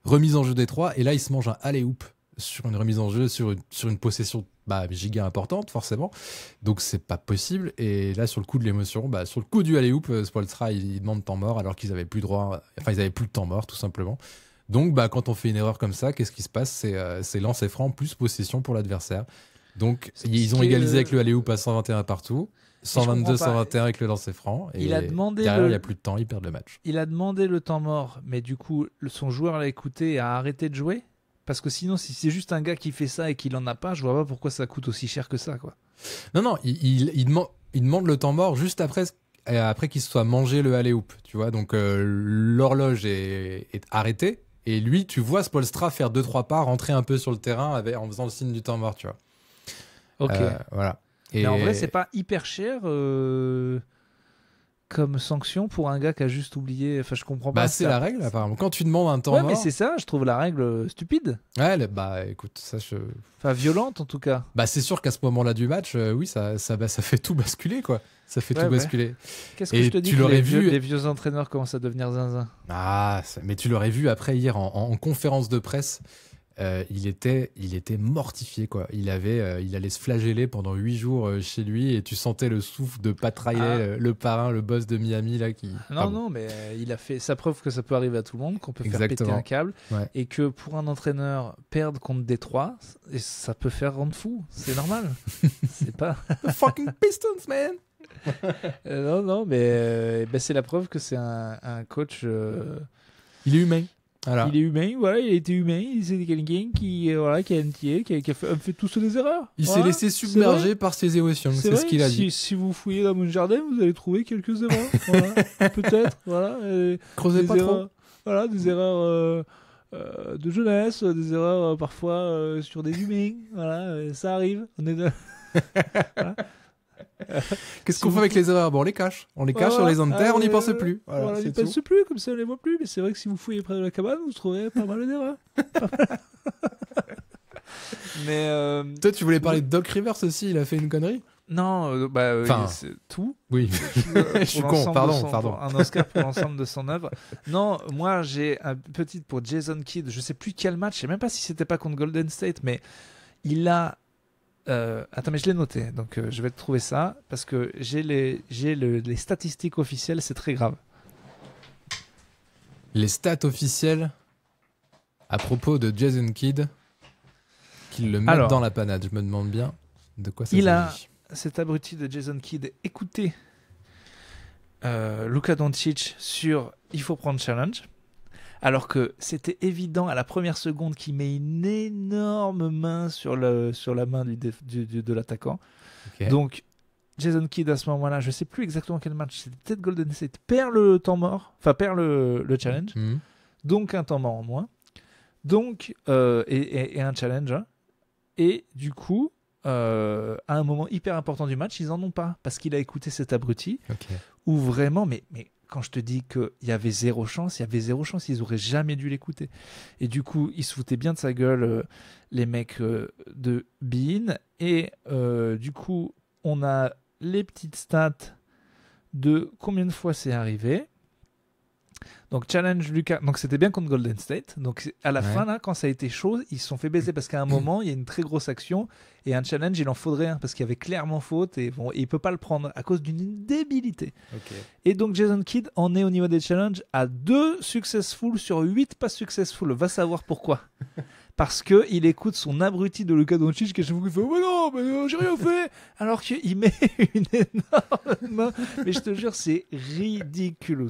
Remise en jeu Détroit. Et là, ils se mangent un alley-oop sur une remise en jeu, sur une possession giga importante, forcément. Donc, c'est pas possible. Et là, sur le coup de l'émotion, sur le coup du alley-oop, Spoelstra, il demande temps mort alors qu'ils avaient plus droit. Enfin, ils avaient plus de temps mort, tout simplement. Donc, quand on fait une erreur comme ça, qu'est-ce qui se passe? C'est lancer franc plus possession pour l'adversaire. Donc, ils ont égalisé avec le alley-oop à 121 partout. 122-121 avec le lancer franc. Et derrière, il n'y a plus de temps, ils perdent le match. Il a demandé le temps mort, mais du coup, son joueur l'a écouté et a arrêté de jouer Parce que sinon, si c'est juste un gars qui fait ça et qu'il en a pas, je vois pas pourquoi ça coûte aussi cher que ça, quoi. Non, il demande le temps mort juste après qu'il se soit mangé le alley-oop, tu vois. Donc l'horloge est arrêtée et lui, tu vois Spoelstra faire 2-3 pas, rentrer un peu sur le terrain en faisant le signe du temps mort, tu vois. Ok. Voilà. Mais en vrai, c'est pas hyper cher comme sanction pour un gars qui a juste oublié. Enfin, je comprends pas. Bah, c'est la règle, apparemment. Quand tu demandes un temps mort. Ouais, mais c'est ça, je trouve la règle stupide. Ouais, bah écoute, ça Enfin, violente en tout cas. Bah, c'est sûr qu'à ce moment-là du match, oui, ça fait tout basculer, quoi. Ça fait tout basculer. Qu'est-ce que je te dis tu que l'aurais vu. Les vieux entraîneurs commencent à devenir zinzin. Ah, mais tu l'aurais vu après hier en conférence de presse. Il était mortifié, quoi. Il allait se flageller pendant 8 jours chez lui et tu sentais le souffle de Pat Riley, le parrain, le boss de Miami là qui. Non, mais il a fait sa preuve que ça peut arriver à tout le monde, qu'on peut faire péter un câble et que pour un entraîneur perdre contre Détroit, ça peut faire rendre fou. C'est normal. C'est pas. Fucking Pistons, man. Non, mais c'est la preuve que c'est un coach. Il est humain. Voilà. Il est humain, voilà, il a été humain, c'est quelqu'un qui a fait tous des erreurs. Il s'est laissé submerger par ses émotions, c'est ce qu'il a dit. Si vous fouillez dans mon jardin, vous allez trouver quelques erreurs. Voilà. Peut-être, voilà. Creusez pas erreurs, trop. Voilà, des erreurs de jeunesse, des erreurs parfois sur des humains. Voilà, ça arrive. On est voilà. Qu'est-ce qu'on fait avec les erreurs? Bon, on les cache. On les cache sur les ondes de terre, on n'y pense plus. Voilà, on n'y pense plus, comme ça on les voit plus. Mais c'est vrai que si vous fouillez près de la cabane, vous trouverez pas mal d'erreurs. Mais toi, tu voulais parler de Doc Rivers aussi, il a fait une connerie? Non, c'est tout. Oui, je suis con, pardon. Un Oscar pour l'ensemble de son œuvre. Non, moi j'ai un petit pour Jason Kidd. Je sais plus quel match, je sais même pas si c'était pas contre Golden State, mais il a. Attends, mais je l'ai noté, donc je vais te trouver ça parce que j'ai les statistiques officielles, c'est très grave. Les stats officielles à propos de Jason Kidd, qu'ils le mettent dans la panade. Je me demande bien de quoi ça s'agit. Cet abruti de Jason Kidd, écoutez Luka Doncic sur il faut prendre challenge. Alors que c'était évident à la première seconde qu'il met une énorme main sur la main de l'attaquant. Okay. Donc, Jason Kidd, à ce moment-là, je ne sais plus exactement quel match, c'était peut-être Golden State, perd le temps mort, enfin perd le challenge, donc un temps mort en moins, donc, et un challenge. Hein. Et du coup, à un moment hyper important du match, ils n'en ont pas, parce qu'il a écouté cet abruti, où vraiment, mais quand je te dis qu'il y avait zéro chance, ils auraient jamais dû l'écouter. Et du coup, ils se foutaient bien de sa gueule, les mecs de Bean. Et du coup, on a les petites stats de combien de fois c'est arrivé. Donc, challenge Lucas. Donc, c'était bien contre Golden State. Donc, à la fin, là, quand ça a été chaud, ils se sont fait baiser parce qu'à un moment, il y a une très grosse action et un challenge, il en faudrait un parce qu'il y avait clairement faute et bon, il ne peut pas le prendre à cause d'une débilité. Okay. Et donc, Jason Kidd en est au niveau des challenges à 2 successful sur 8 pas successful. Va savoir pourquoi. Parce qu'il écoute son abruti de Luka Doncic qui à chaque fois il fait « Oh non, mais j'ai rien fait !» Alors qu'il met une énorme main. Mais je te jure, c'est ridicule.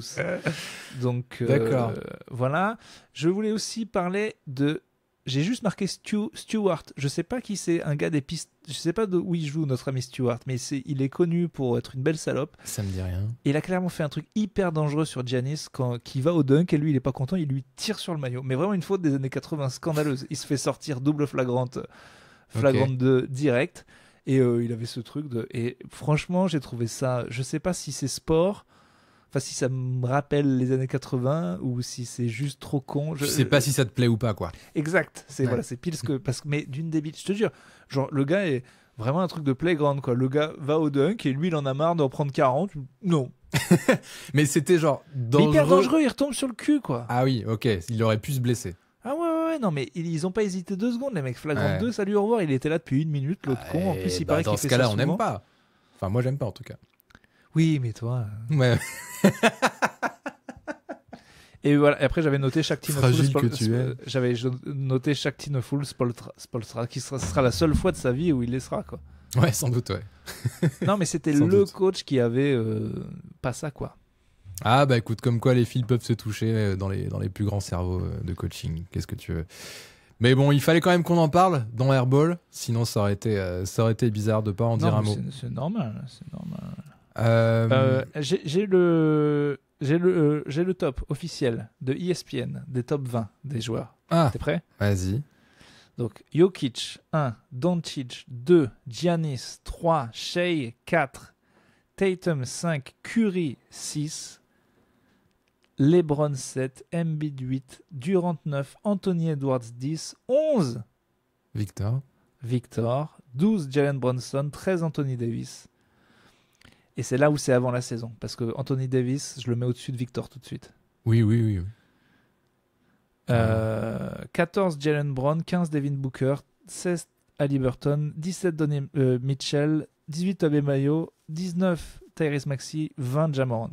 Donc, d'accord. Voilà. Je voulais aussi parler de... J'ai juste marqué Stewart. Je sais pas qui c'est, un gars des pistes. Je sais pas où il joue, notre ami Stewart, mais il est connu pour être une belle salope. Ça me dit rien. Et il a clairement fait un truc hyper dangereux sur Giannis qui va au dunk et lui il est pas content, il lui tire sur le maillot. Mais vraiment une faute des années 80 scandaleuse. Il se fait sortir double flagrante de direct. Et il avait ce truc de. Et franchement, j'ai trouvé ça. Je sais pas si c'est sport. Enfin, si ça me rappelle les années 80 ou si c'est juste trop con. Je sais pas si ça te plaît ou pas, quoi. Exact. C'est pile ce que. Mais d'une débile. Je te jure. Genre, le gars est vraiment un truc de playground, quoi. Le gars va au dunk et lui, il en a marre d'en prendre 40. Non. Mais c'était genre dangereux. Hyper dangereux, il retombe sur le cul, quoi. Ah oui, ok. Il aurait pu se blesser. Ah ouais, non, mais ils ont pas hésité 2 secondes, les mecs. Flagrant 2, salut, au revoir. Il était là depuis 1 minute, l'autre con. En plus, il paraît qu'il fait ça. Dans ce cas-là, on n'aime pas. Enfin, moi, j'aime pas, en tout cas. Oui, mais toi. Ouais. Et voilà. Et après, j'avais noté chaque team fragile que tu es. J'avais noté chaque team full Spoelstra, qui sera la seule fois de sa vie où il laissera, quoi. Ouais, sans doute, ouais. Non, mais c'était le coach qui avait pas ça, quoi. Ah bah écoute, comme quoi les fils peuvent se toucher dans les plus grands cerveaux de coaching. Qu'est-ce que tu veux? Mais bon, il fallait quand même qu'on en parle dans Airball, sinon ça aurait été bizarre de pas en dire un mot. C'est normal, c'est normal. J'ai le top officiel de ESPN, des top 20 des joueurs. Ah, T'es prêt? vas-y. Donc, Jokic, 1, Doncic, 2, Giannis, 3, Shea, 4, Tatum, 5, Curry, 6, LeBron, 7, Embiid, 8, Durant, 9, Anthony Edwards, 10, 11, Victor, 12, Jalen Brunson, 13, Anthony Davis. Et c'est là où c'est avant la saison, parce que Anthony Davis, je le mets au-dessus de Victor tout de suite. Oui. 14 Jalen Brown, 15 Devin Booker, 16 Haliburton, 17 Donnie Mitchell, 18 Adebayo, 19 Tyrese Maxey, 20 Ja Morant.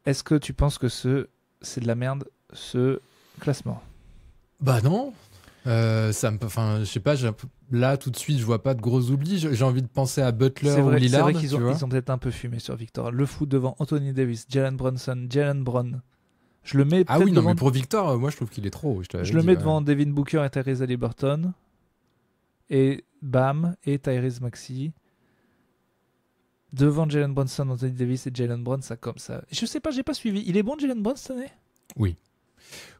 Est-ce que tu penses que c'est de la merde, ce classement? Bah non. Je sais pas, là tout de suite je vois pas de gros oublis. J'ai envie de penser à Butler ou Lillard. C'est vrai qu'ils ont peut-être un peu fumé sur Victor. Le foot devant Anthony Davis, Jalen Brunson, Jalen Brown. Je le mets mais pour Victor, moi je trouve qu'il est trop. Je le mets devant Devin Booker et Tyrese Haliburton. Et Bam et Tyrese Maxey. Devant Jalen Brunson, Anthony Davis et Jalen Brown, ça comme ça. Je sais pas, j'ai pas suivi. Il est bon Jalen Brown cette année? Oui,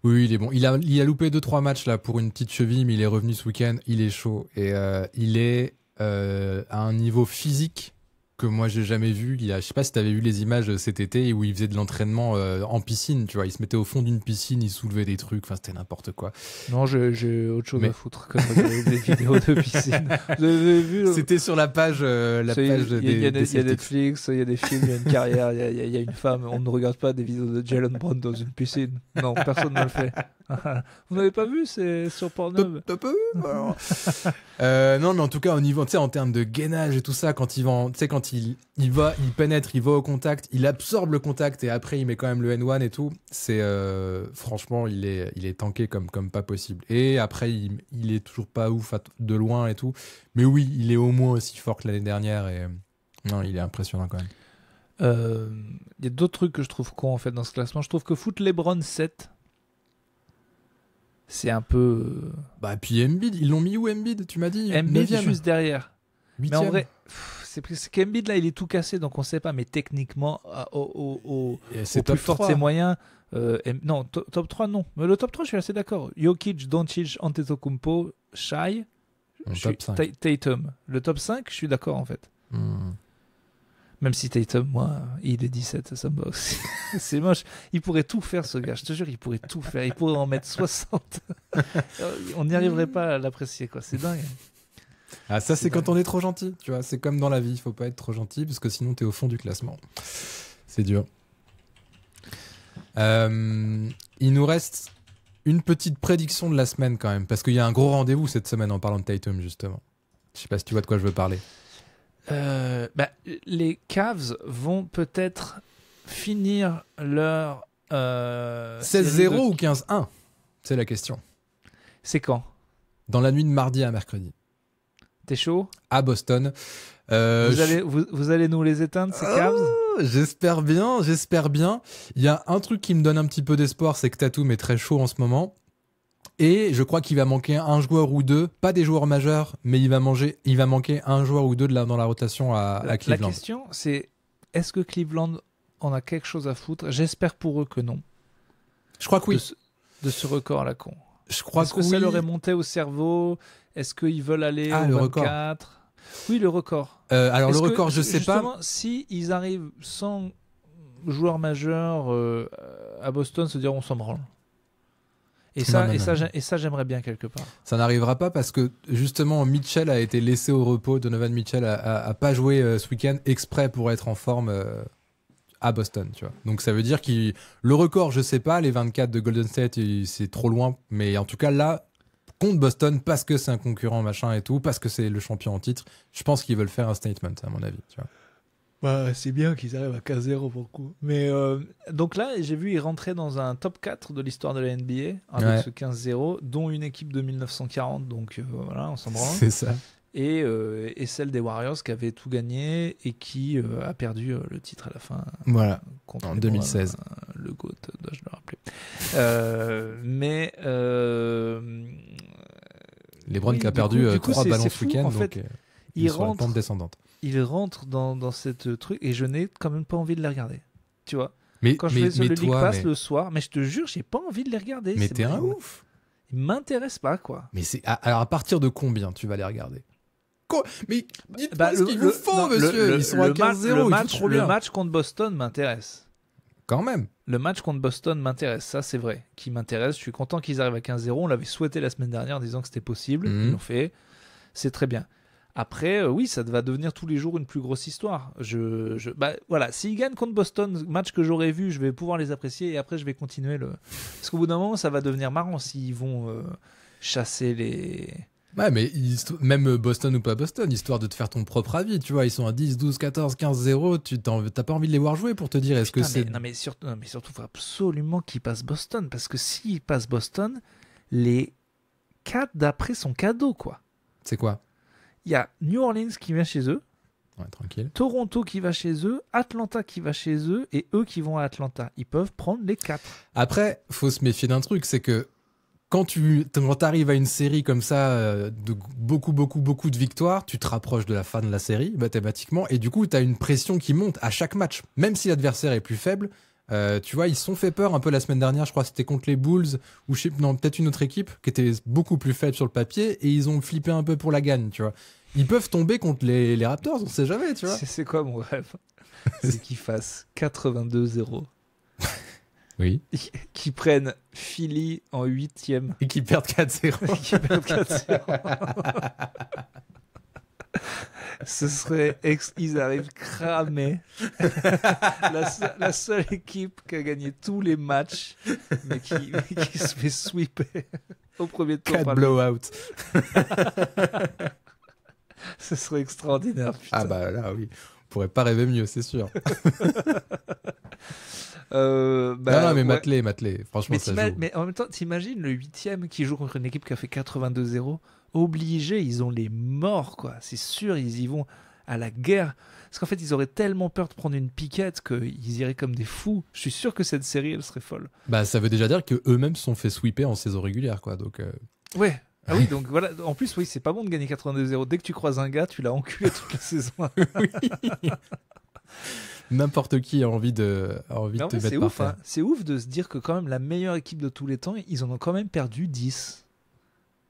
il est bon. Il a loupé 2-3 matchs là pour une petite cheville, mais il est revenu ce week-end. Il est chaud et il est à un niveau physique que moi j'ai jamais vu. Je sais pas si t'avais vu les images cet été où il faisait de l'entraînement en piscine, tu vois. Il se mettait au fond d'une piscine, il soulevait des trucs, enfin c'était n'importe quoi. Non, j'ai autre chose à foutre que de regarder des vidéos de piscine. Vous avez vu, c'était sur la page, il y a Netflix, il y a des films, il y a une carrière, il y a une femme. On ne regarde pas des vidéos de Jalen Brown dans une piscine. Non, personne ne le fait. Vous n'avez pas vu? C'est sur Pornhub. T'as pas vu? Non, mais en tout cas, au niveau, tu sais, en termes de gainage et tout ça, quand il pénètre, il va au contact, il absorbe le contact et après il met quand même le N1 et tout. C'est franchement, il est tanké comme pas possible. Et après, il est toujours pas ouf de loin et tout. Mais oui, il est au moins aussi fort que l'année dernière et non, il est impressionnant quand même. Il y a d'autres trucs que je trouve cons en fait dans ce classement. Je trouve que foutre LeBron 7. C'est un peu. Bah, puis Embiid, ils l'ont mis où Embiid? Tu m'as dit Embiid juste derrière. 8e. Mais en vrai, c'est qu'Embiid là, il est tout cassé, donc on sait pas. Mais techniquement, au plus fort de ses moyens. Non, top 3, non. Mais le top 3, je suis assez d'accord. Jokic, Doncic, Antetokounmpo, Shai, top 5. Tatum. Le top 5, je suis d'accord en fait. Même si Tatum, moi, il est 17, ça me va aussi. C'est moche. Il pourrait tout faire, ce gars. Je te jure, il pourrait tout faire. Il pourrait en mettre 60. On n'y arriverait pas à l'apprécier, quoi. C'est dingue. Ah, ça, c'est quand on est trop gentil. Tu vois, c'est comme dans la vie. Il faut pas être trop gentil parce que sinon, t'es au fond du classement. C'est dur. Il nous reste une petite prédiction de la semaine quand même. Parce qu'il y a un gros rendez-vous cette semaine en parlant de Tatum, justement. Je sais pas si tu vois de quoi je veux parler. Les Cavs vont peut-être finir leur 16-0 ou 15-1, c'est la question. C'est quand? Dans la nuit de mardi à mercredi. T'es chaud? À Boston. Vous allez nous les éteindre, ces Cavs? J'espère bien. Il y a un truc qui me donne un petit peu d'espoir, c'est que Tatum est très chaud en ce moment. Et je crois qu'il va manquer un joueur ou deux, pas des joueurs majeurs, mais il va manquer un joueur ou deux dans la rotation à Cleveland. La question, c'est est-ce que Cleveland en a quelque chose à foutre? J'espère pour eux que non. Je crois que oui. De ce record à la con. Je crois Est-ce que ça leur est monté au cerveau? Est-ce qu'ils veulent aller au 24? Record. Oui, le record. Alors le record, je sais pas. Si ils arrivent sans joueurs majeurs à Boston, se dire on s'en branle. Et ça, j'aimerais bien quelque part. Ça n'arrivera pas parce que justement Mitchell a été laissé au repos. Donovan Mitchell a pas joué ce week-end exprès pour être en forme à Boston, tu vois. Donc ça veut dire que le record, je sais pas, les 24 de Golden State, c'est trop loin. Mais en tout cas là, contre Boston, parce que c'est un concurrent machin et tout, parce que c'est le champion en titre, je pense qu'ils veulent faire un statement à mon avis, tu vois. Bah, c'est bien qu'ils arrivent à 15-0 pour le coup. Mais donc là, j'ai vu, ils rentraient dans un top 4 de l'histoire de la NBA avec ce 15-0, dont une équipe de 1940. Donc voilà, on s'en branle. C'est ça. Et celle des Warriors qui avait tout gagné et qui a perdu le titre à la fin. Voilà, en 2016. le GOAT, dois-je le rappeler. Mais LeBron oui, qui a du perdu coup, 3 ballons c'est ce fou, week-end, en donc fait, il il est sur la rentre, pente descendante. il rentre dans cette truc et je n'ai quand même pas envie de les regarder. Tu vois, Mais, quand je mais, fais sur mais le League toi, Pass le soir, mais je te jure, j'ai pas envie de les regarder. mais t'es un ouf. Ils m'intéressent pas, quoi. Mais alors à partir de combien tu vas les regarder? Mais dites-moi Bah, ce qu'il vous faut, non, monsieur. Ils sont à 15-0, ils jouent trop bien. le match contre Boston m'intéresse. Quand même. Le match contre Boston m'intéresse, ça c'est vrai, qui m'intéresse. Je suis content qu'ils arrivent à 15-0. On l'avait souhaité la semaine dernière en disant que c'était possible. Ils l'ont fait. C'est très bien. Après, oui, ça va devenir tous les jours une plus grosse histoire. Bah, voilà, s'ils gagnent contre Boston, match que j'aurais vu, je vais pouvoir les apprécier et après je vais continuer Parce qu'au bout d'un moment, ça va devenir marrant s'ils vont chasser les... Ouais, mais même Boston ou pas Boston, histoire de te faire ton propre avis, tu vois, ils sont à 10, 12, 14, 15-0, t'as pas envie de les voir jouer pour te dire est-ce que c'est... Non, mais surtout, il faut absolument qu'ils passent Boston, parce que s'ils passent Boston, les 4 d'après sont cadeaux, quoi. C'est quoi? Il y a New Orleans qui vient chez eux, Ouais, tranquille. Toronto qui va chez eux, Atlanta qui va chez eux, et eux qui vont à Atlanta. Ils peuvent prendre les 4. Après, faut se méfier d'un truc, c'est que quand t'arrives à une série comme ça, de beaucoup de victoires, tu te rapproches de la fin de la série, mathématiquement, et du coup, t'as une pression qui monte à chaque match. Même si l'adversaire est plus faible, tu vois, ils se sont fait peur un peu la semaine dernière, je crois que c'était contre les Bulls, ou peut-être une autre équipe qui était beaucoup plus faible sur le papier, et ils ont flippé un peu pour la gagne, tu vois. Ils peuvent tomber contre les Raptors, on sait jamais, tu vois. C'est quoi mon rêve? C'est qu'ils fassent 82-0. Oui. Qui prennent Philly en 8e. Et qui perdent 4-0. Qui perdent 4-0. Ce serait... Ils arrivent cramés. la seule équipe qui a gagné tous les matchs, mais qui se fait sweeper au premier tour. 4 blowout. Ce serait extraordinaire. Putain. Ah bah là, oui. On pourrait pas rêver mieux, c'est sûr. Non, mais Matley, franchement, ça joue. Mais en même temps, t'imagines le 8e qui joue contre une équipe qui a fait 82-0, obligé, ils ont les morts, quoi. C'est sûr, ils y vont à la guerre. Parce qu'en fait, ils auraient tellement peur de prendre une piquette qu'ils iraient comme des fous. Je suis sûr que cette série, elle serait folle. Bah, ça veut déjà dire qu'eux-mêmes se sont fait sweeper en saison régulière, quoi. Donc, ouais. Ah oui, donc voilà. En plus, oui, c'est pas bon de gagner 82-0. Dès que tu croises un gars, tu l'as enculé toute la saison. Oui. N'importe qui a envie de te mettre par terre. C'est ouf de se dire que quand même la meilleure équipe de tous les temps, ils en ont quand même perdu 10.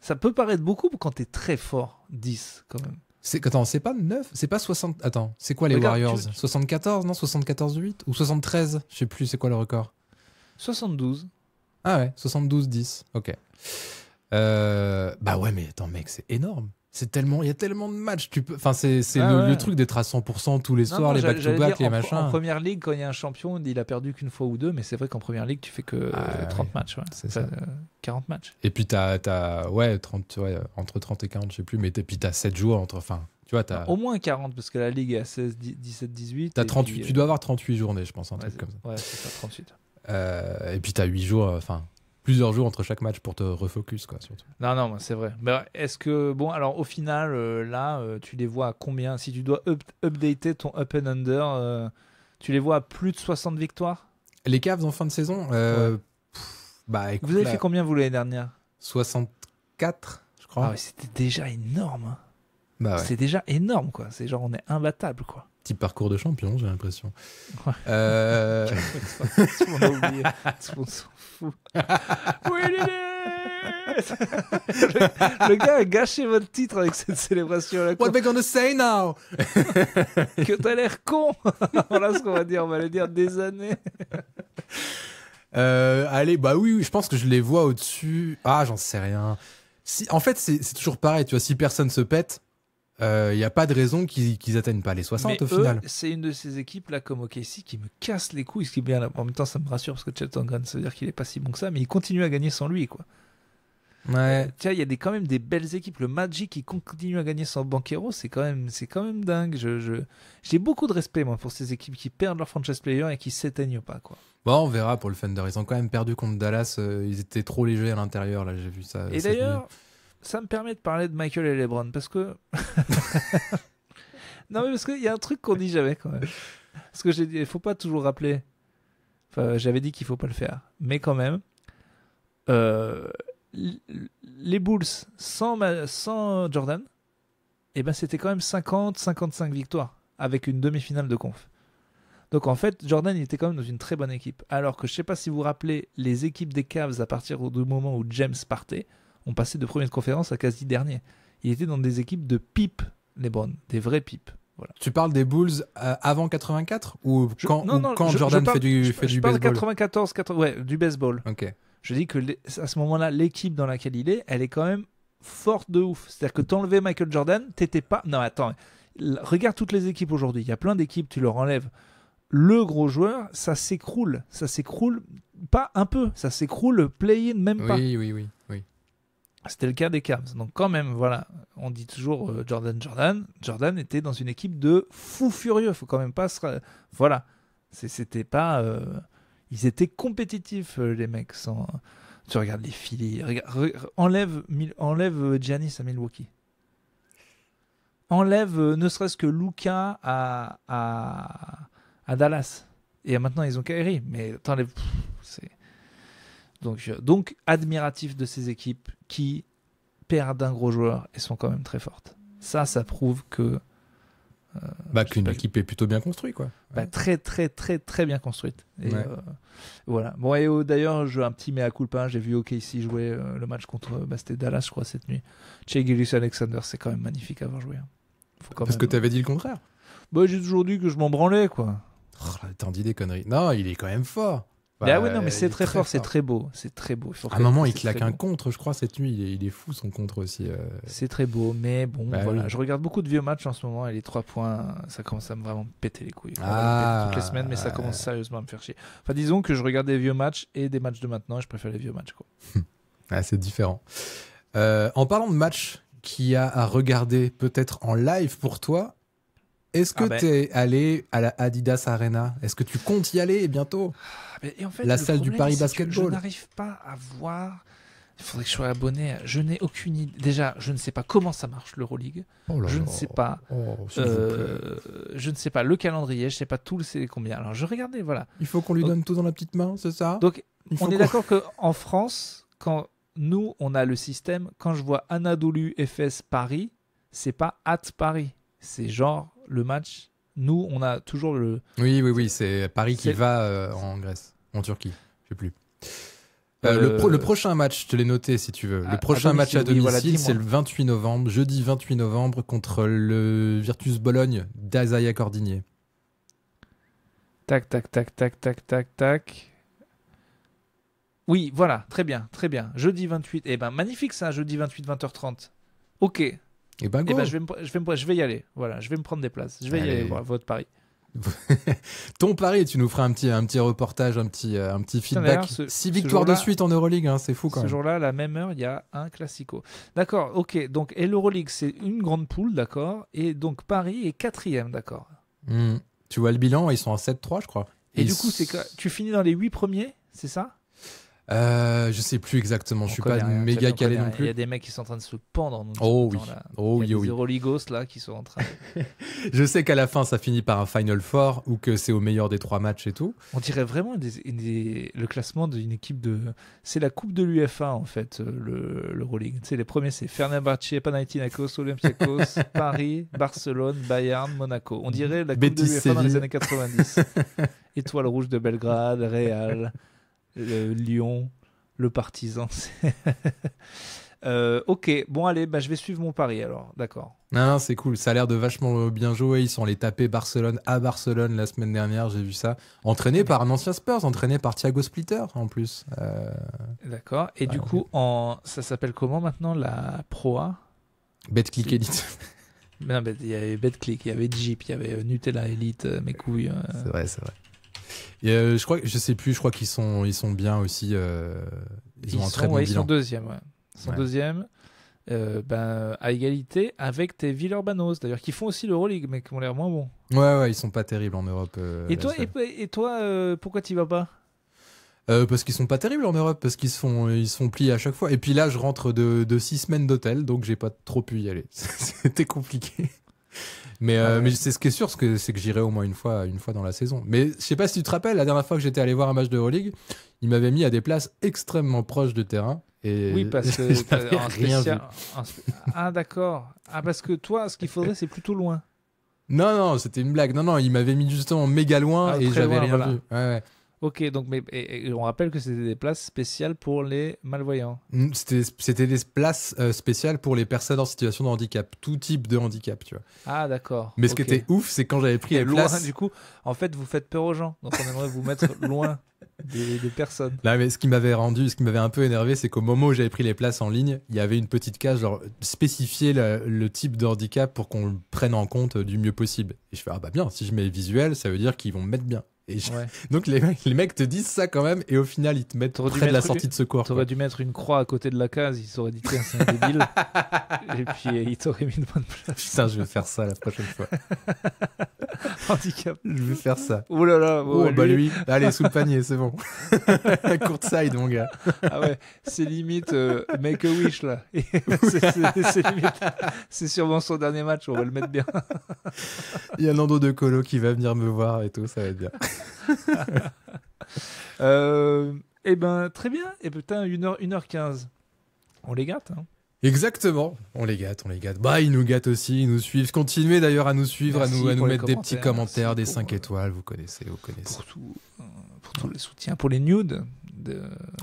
Ça peut paraître beaucoup quand t'es très fort, 10 quand même. Attends, c'est pas 9, c'est pas 60... Attends, c'est quoi les Regarde, Warriors 74, non 74-8 ou 73? Je sais plus, c'est quoi le record? 72. Ah ouais, 72-10, ok. Bah ouais, mais attends mec, c'est énorme. Il y a tellement de matchs. Enfin, c'est le truc d'être à 100% tous les soirs, les back-to-back, les machins. En première ligue, quand il y a un champion, il a perdu qu'une fois ou deux, mais c'est vrai qu'en première ligue, tu fais que 30 matchs. Ouais. C'est ça. 40 matchs. Et puis t'as 30, entre 30 et 40, je sais plus, mais puis t'as 7 jours enfin, tu vois, au moins 40, parce que la ligue est à 16, 17, 18. T'as 38, tu dois avoir 38 journées, je pense, un truc comme ça. Ouais, c'est ça, 38. Et puis t'as 8 jours, plusieurs jours entre chaque match pour te refocus, quoi, surtout. Non, c'est vrai. Mais est-ce que, bon, alors au final, là, tu les vois à combien? Si tu dois updater ton up and under, tu les vois à plus de 60 victoires? Les Cavs en fin de saison, écoute, vous avez fait combien, vous, l'année dernière? 64, je crois. Ah ouais, c'était déjà énorme. Bah ouais. C'est déjà énorme, quoi. C'est genre, on est imbattable, quoi. Petit parcours de champion, j'ai l'impression. Ouais. Tout le monde a oublié. Tout le monde s'en fout. Oui, le gars a gâché votre titre avec cette célébration. Là, What we gonna say now? Que t'as l'air con. Voilà ce qu'on va dire. On va le dire des années. Allez, bah oui, je pense que je les vois au-dessus. Ah, j'en sais rien. En fait, c'est toujours pareil. Tu vois, si personne se pète, il n'y a pas de raison qu'ils atteignent pas les 60 mais au final. C'est une de ces équipes là comme OKC qui me casse les couilles. Ce qui est bien, en même temps, ça me rassure parce que Chet Holmgren, ça veut dire qu'il est pas si bon que ça, mais il continue à gagner sans lui, quoi. Ouais. Tiens, il y a quand même des belles équipes. Le Magic qui continue à gagner sans Banchero, c'est quand même dingue. J'ai beaucoup de respect, moi, pour ces équipes qui perdent leur franchise player et qui s'éteignent pas, quoi. Bon, on verra pour le Thunder. Ils ont quand même perdu contre Dallas. Ils étaient trop légers à l'intérieur, là, j'ai vu ça. Et d'ailleurs, ça me permet de parler de Michael et LeBron parce que. Non, mais parce qu'il y a un truc qu'on dit jamais, quand même. Parce que j'ai dit, il faut pas toujours rappeler. Enfin, j'avais dit qu'il faut pas le faire. Mais quand même, les Bulls sans Jordan, eh ben, c'était quand même 50-55 victoires avec une demi-finale de conf. Donc en fait, Jordan il était quand même dans une très bonne équipe. Alors que je sais pas si vous vous rappelez, les équipes des Cavs, à partir du moment où James partait, ont passé de première de conférence à quasi dernier. Il était dans des équipes de pipe, LeBron, des vrais pipes. Voilà. Tu parles des Bulls avant 84 ou quand Jordan fait du je parle baseball 94, ouais, du baseball. Ok. Je dis que à ce moment-là, l'équipe dans laquelle il est, elle est quand même forte de ouf. C'est-à-dire que t'enlevais Michael Jordan, t'étais pas... Non, attends, regarde toutes les équipes aujourd'hui. Il y a plein d'équipes, tu leur enlèves le gros joueur, ça s'écroule. Ça s'écroule pas un peu, ça s'écroule play-in même pas. Oui. C'était le cas des Cavs. Donc quand même, voilà, on dit toujours Jordan était dans une équipe de fous furieux. Faut quand même pas se... Voilà. C'était pas... Ils étaient compétitifs, les mecs. Tu regardes les Phillies. Enlève Giannis à Milwaukee. Enlève ne serait-ce que Luka à Dallas. Et maintenant, ils ont Kyrie. Mais t'enlèves... C'est... Donc, admiratif de ces équipes qui perdent un gros joueur et sont quand même très fortes. Ça prouve que... qu'une équipe est plutôt bien construite, quoi. Très, très, très, très bien construite. Et, ouais. Voilà. Bon, et d'ailleurs, un petit mea culpa. J'ai vu OKC jouer le match contre... c'était Dallas, je crois, cette nuit. Shai Gilgeous-Alexander, c'est quand même magnifique à avoir joué. Parce que t'avais dit le contraire. J'ai toujours dit que je m'en branlais, quoi. T'en dis des conneries. Non, il est quand même fort. Oui, non, mais c'est très fort, c'est très beau. C'est très beau. À un moment, il claque un contre, je crois, cette nuit. Il est fou, son contre aussi. C'est très beau, mais bon, voilà. Oui. Je regarde beaucoup de vieux matchs en ce moment et les 3 points, ça commence à me vraiment péter les couilles. Toutes les semaines, mais ça commence sérieusement à me faire chier. Enfin, disons que je regarde des vieux matchs et des matchs de maintenant et je préfère les vieux matchs, quoi. C'est différent. En parlant de matchs qu'il y a à regarder peut-être en live pour toi, est-ce que t'es allé à la Adidas Arena? Est-ce que tu comptes y aller bientôt? Et en fait, la salle du Paris Basketball. Je n'arrive pas à voir. Il faudrait que je sois abonné. Je n'ai aucune idée. Déjà, je ne sais pas comment ça marche l'Euroleague. Je ne sais pas. Je ne sais pas le calendrier. Je ne sais pas tout c'est combien. Alors, je regardais. Voilà. Il faut qu'on lui donne tout dans la petite main, c'est ça? Donc, on est d'accord qu'en France, quand nous on a le système, quand je vois Anadolu Efes Paris, c'est pas at Paris. C'est genre le match. Nous, on a toujours le... Oui, c'est Paris qui va en Grèce, en Turquie, je sais plus. Le prochain match, je te l'ai noté si tu veux. Le prochain match à domicile, c'est le 28 novembre, jeudi 28 novembre, contre le Virtus Bologne d'Azaya Cordigné. Tac. Oui, voilà, très bien. Jeudi 28, magnifique ça, jeudi 28, 20h30. Ok. Et ben go. Je vais y aller. Voilà, je vais me prendre des places. Je vais y aller voir votre pari. Ton pari, tu nous feras un petit reportage, un petit feedback. 6 victoires de suite en Euroleague, hein, c'est fou quand même. Ce jour-là, à la même heure, il y a un classico. D'accord, ok. Donc, et l'Euroleague, c'est une grande poule, d'accord. Et donc, Paris est 4e, d'accord. Tu vois le bilan, ils sont à 7-3, je crois. Et du coup, tu finis dans les 8 premiers, c'est ça? Je sais plus exactement, je suis pas méga calé non plus. Il y a des mecs qui sont en train de se pendre. Oui. Il y a des Euroligos là qui sont en train. Je sais qu'à la fin ça finit par un Final Four ou que c'est au meilleur des 3 matchs et tout. On dirait vraiment le classement d'une équipe de. C'est la coupe de l'UEFA en fait, l'Euroleague. Tu sais, les premiers c'est Fenerbahçe, Panathinaikos, Olympiakos, Paris, Barcelone, Bayern, Monaco. On dirait la coupe de l'UEFA dans les années 90. Étoile rouge de Belgrade, Real. Lyon, le Partizan. Ok, bon allez, je vais suivre mon pari alors, d'accord. Non, c'est cool, ça a l'air de vachement bien jouer. Ils sont allés taper Barcelone à Barcelone la semaine dernière, j'ai vu ça. Entraîné par un ancien Spurs, entraîné par Thiago Splitter en plus. D'accord, et du coup, ça s'appelle comment maintenant, la Pro A? BetClick Elite. Non, il y avait BetClick, il y avait Jeep, il y avait Nutella Elite, mes couilles. C'est vrai. Et je sais plus, je crois qu'ils sont bien aussi. Ils ont un très bon bilan. Ils sont deuxième, ouais. Ils sont deuxième, à égalité avec tes Villeurbanose, d'ailleurs, qui font aussi l'Euroleague, mais qui ont l'air moins bons. Ouais, ils sont pas terribles en Europe. Et toi, pourquoi t'y vas pas? Parce qu'ils sont pas terribles en Europe, parce qu'ils se font plier à chaque fois. Et puis là, je rentre de 6 semaines d'hôtel, donc j'ai pas trop pu y aller. C'était compliqué. Mais c'est ce qui est sûr, c'est que j'irai au moins une fois dans la saison. Mais je sais pas si tu te rappelles, la dernière fois que j'étais allé voir un match de Euroleague, il m'avait mis à des places extrêmement proches de terrain. Et Oui, parce que je n'avais rien vu. Ah, d'accord. Ah, parce que toi, ce qu'il faudrait, c'est plutôt loin. Non, c'était une blague. Non, il m'avait mis justement méga loin Ah, et très j'avais loin, rien voilà. vu. Ouais. Ok, donc et on rappelle que c'était des places spéciales pour les malvoyants. C'était des places spéciales pour les personnes en situation de handicap, tout type de handicap, tu vois. Ah, d'accord. Mais ce qui ok. était ouf, c'est quand j'avais pris Et les loin, places. du coup, en fait, vous faites peur aux gens. Donc, on aimerait vous mettre loin des personnes. Là, mais ce qui m'avait un peu énervé, c'est qu'au moment où j'avais pris les places en ligne, il y avait une petite case genre spécifier le type de handicap pour qu'on le prenne en compte du mieux possible. Et je fais ah bah bien, si je mets visuel, ça veut dire qu'ils vont me mettre bien. Ouais. Donc les mecs te disent ça quand même et au final ils te mettent T'aurais dû près de la mettre sortie de secours. T'aurais dû mettre une croix à côté de la case. Ils auraient dit tiens, c'est un débile. Et puis, ils t'auraient mis une bonne place. Putain, je vais faire ça la prochaine fois. Handicap. Je vais faire ça. Oh là là. Oh, bah lui, allez, sous le panier, c'est bon. Courtside, mon gars. Ah ouais, c'est limite make a wish là. C'est limite. C'est sûrement son dernier match, on va le mettre bien. Il y a Nando De Colo qui va venir me voir et tout, ça va être bien. Eh ben, très bien. Et putain, 1h15. On les gâte, hein. Exactement, on les gâte. Bah, ils nous gâtent aussi, ils nous suivent. Continuez d'ailleurs à nous suivre, Merci à nous pour les mettre des petits commentaires, merci des pour, 5 étoiles, vous connaissez. Pour tous les soutiens, pour les nudes.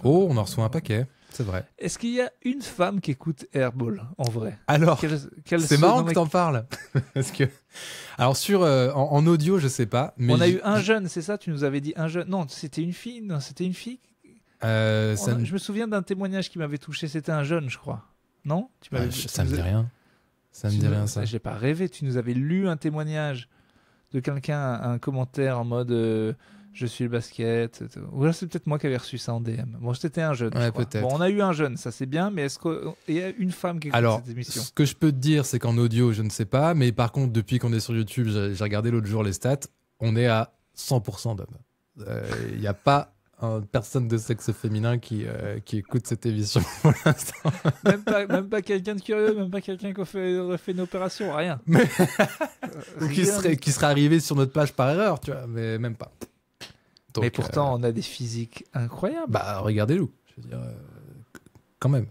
Oh, on en reçoit un paquet, c'est vrai. Est-ce qu'il y a une femme qui écoute Airball, en vrai? Alors, Quelle c'est marrant que t'en parles. Parce que... Alors, en audio, je sais pas. Mais on a eu un jeune, c'est ça? Tu nous avais dit un jeune. Non, c'était une fille. Non, c'était une fille. Je me souviens d'un témoignage qui m'avait touché. C'était un jeune, je crois. Non? Ça me dit rien. Ça me dit rien, ça. J'ai pas rêvé. Tu nous avais lu un témoignage de quelqu'un, un commentaire en mode je suis le basket. Ou là, c'est peut-être moi qui avais reçu ça en DM. Bon, c'était un jeune. Ouais, je crois. peut-être. Bon, on a eu un jeune, ça c'est bien, mais est-ce qu'il y a une femme qui écoute Alors, cette émission? ce que je peux te dire, c'est qu'en audio, je ne sais pas. Mais par contre, depuis qu'on est sur YouTube, j'ai regardé l'autre jour les stats, on est à 100% d'hommes. Il n'y a pas personne de sexe féminin qui écoute cette émission pour l'instant. Même pas quelqu'un de curieux, même pas quelqu'un qui aurait fait une opération, rien. Ou qui serait arrivé sur notre page par erreur, tu vois, mais même pas. Donc, mais pourtant, on a des physiques incroyables. Bah, regardez-nous. Je veux dire, quand même.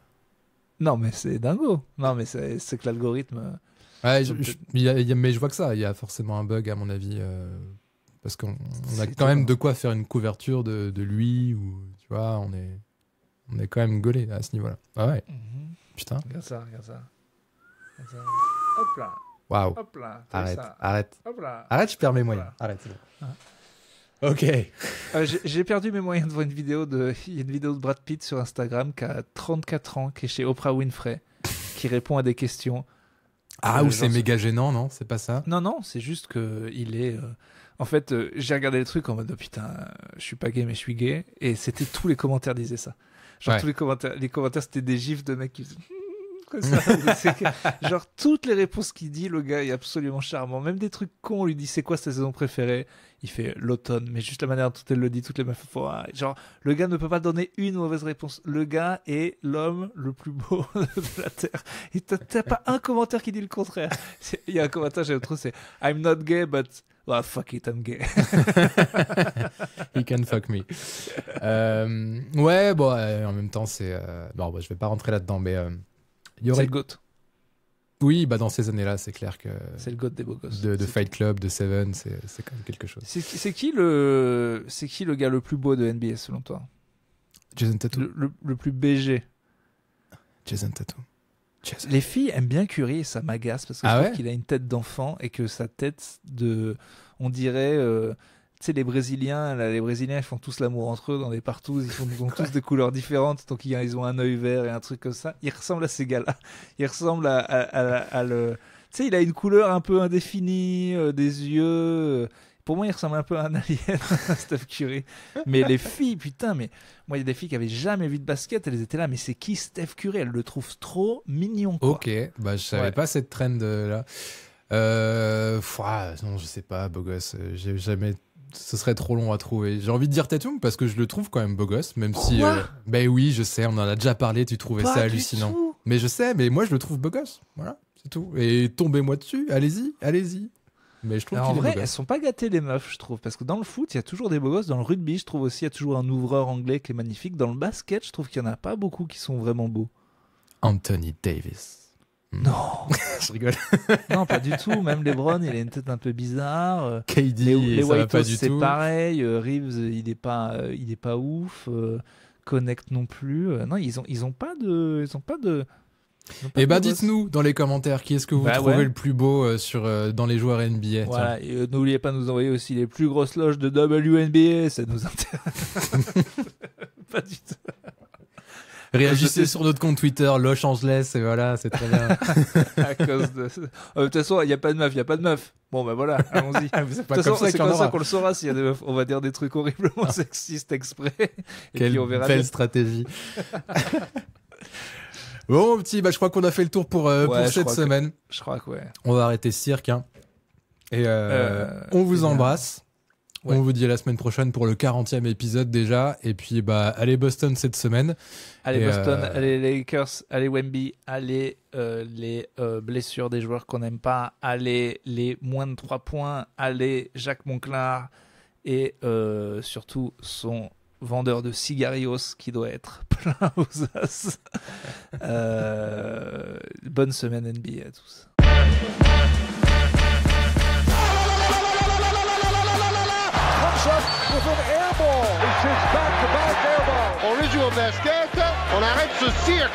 Non, mais c'est dingo. Non, mais c'est que l'algorithme... Ouais, mais je vois que ça. Il y a forcément un bug, à mon avis. Parce qu'on a quand même de quoi faire une couverture de lui. Ou, tu vois, on est quand même gaulé à ce niveau-là. Ah ouais. Putain. Regarde ça. Hop là. Waouh. Hop là. Arrête. Hop là. Arrête, je perds mes moyens. Voilà. Arrête, c'est bon. Ok. J'ai perdu mes moyens devant une vidéo il y a une vidéo de Brad Pitt sur Instagram qui a 34 ans, qui est chez Oprah Winfrey, qui répond à des questions. Ou c'est méga gênant, non? C'est pas ça? Non, c'est juste que il est... En fait, j'ai regardé le truc en mode putain, je suis pas gay mais je suis gay, et c'était tous les commentaires disaient ça. Genre tous les commentaires c'était des gifs de mecs qui faisaient comme ça. Genre toutes les réponses qu'il dit, le gars est absolument charmant. Même des trucs cons, on lui dit c'est quoi ta saison préférée, il fait l'automne, mais juste la manière dont elle le dit, toutes les meufs font genre le gars ne peut pas donner une mauvaise réponse. Le gars est l'homme le plus beau de la terre. Et t'as pas un commentaire qui dit le contraire. Il y a un commentaire j'aime trop, c'est I'm not gay but well, fuck it, I'm gay. He can fuck me. Ouais, bon, en même temps, c'est... Bon, je vais pas rentrer là-dedans, mais... C'est le GOAT. Oui, dans ces années-là, c'est clair que... C'est le GOAT des beaux gosses. De Fight Club, de Seven, c'est quand même quelque chose. C'est qui le gars le plus beau de NBA, selon toi? Jason Tatum. Le plus BG. Jason Tatum. Les filles aiment bien Curry et ça m'agace parce que je trouve qu'il a une tête d'enfant et que sa tête on dirait, tu sais, les Brésiliens ils font tous l'amour entre eux dans des partouzes, ils ont tous des couleurs différentes, donc ils ont un œil vert et un truc comme ça. Il ressemble à ces gars-là. Il ressemble à le... Tu sais, il a une couleur un peu indéfinie, des yeux... Pour moi, il ressemble un peu à un alien, Steph Curry. Mais les filles, putain, mais moi, il y a des filles qui avaient jamais vu de basket, elles étaient là, mais c'est qui Steph Curry? Elles le trouvent trop mignon, quoi. Ok, je savais pas cette trend là. Non, je sais pas, beau gosse. J'ai jamais. Ce serait trop long à trouver. J'ai envie de dire Tatum parce que je le trouve quand même beau gosse, même si. Oui, je sais, on en a déjà parlé. Tu trouvais ça hallucinant. Mais je sais, mais moi je le trouve beau gosse. Voilà, c'est tout. Et tombez-moi dessus, allez-y. Mais je trouve Alors, qu'il en est beau vrai, elles gosse. sont pas gâtées les meufs, je trouve, parce que dans le foot, il y a toujours des beaux gosses. Dans le rugby, je trouve aussi, il y a toujours un ouvreur anglais qui est magnifique. Dans le basket, je trouve qu'il y en a pas beaucoup qui sont vraiment beaux. Anthony Davis. Non, Je rigole. non, pas du tout. Même LeBron, il a une tête un peu bizarre. KD, Les ça va White pas House, du c'est tout. pareil. Reeves, il est pas ouf. Connect non plus. Non, ils ont pas de. Eh ben, dites-nous dans les commentaires qui est-ce que vous Bah trouvez ouais. le plus beau dans les joueurs NBA. Voilà, et n'oubliez pas de nous envoyer aussi les plus grosses loges de WNBA, ça nous intéresse. Pas du tout. Réagissez sur notre compte Twitter, Los Angeles, et voilà, c'est très bien. À cause de. De toute façon, il n'y a pas de meuf. Bon, ben voilà, allons-y. C'est De pas toute comme façon, ça c'est qu'il y en comme ça aura. qu'on le saura s'il y a des meufs. On va dire des trucs horriblement sexistes exprès. Et Quelle puis on verra belle bien. stratégie. Bon, petit, je crois qu'on a fait le tour pour je cette crois semaine. Je crois que ouais. On va arrêter ce cirque. Hein. Et on vous eh bien, embrasse. ouais. On vous dit à la semaine prochaine pour le 40e épisode déjà. Et puis, allez Boston cette semaine. Allez Et, Boston, allez les Lakers, allez Wemby, allez les blessures des joueurs qu'on n'aime pas, allez les moins de 3 points, allez Jacques Monclar et surtout son vendeur de cigarios qui doit être plein aux as. Bonne semaine NBA à tous. On rejoue au basket, on arrête ce cirque.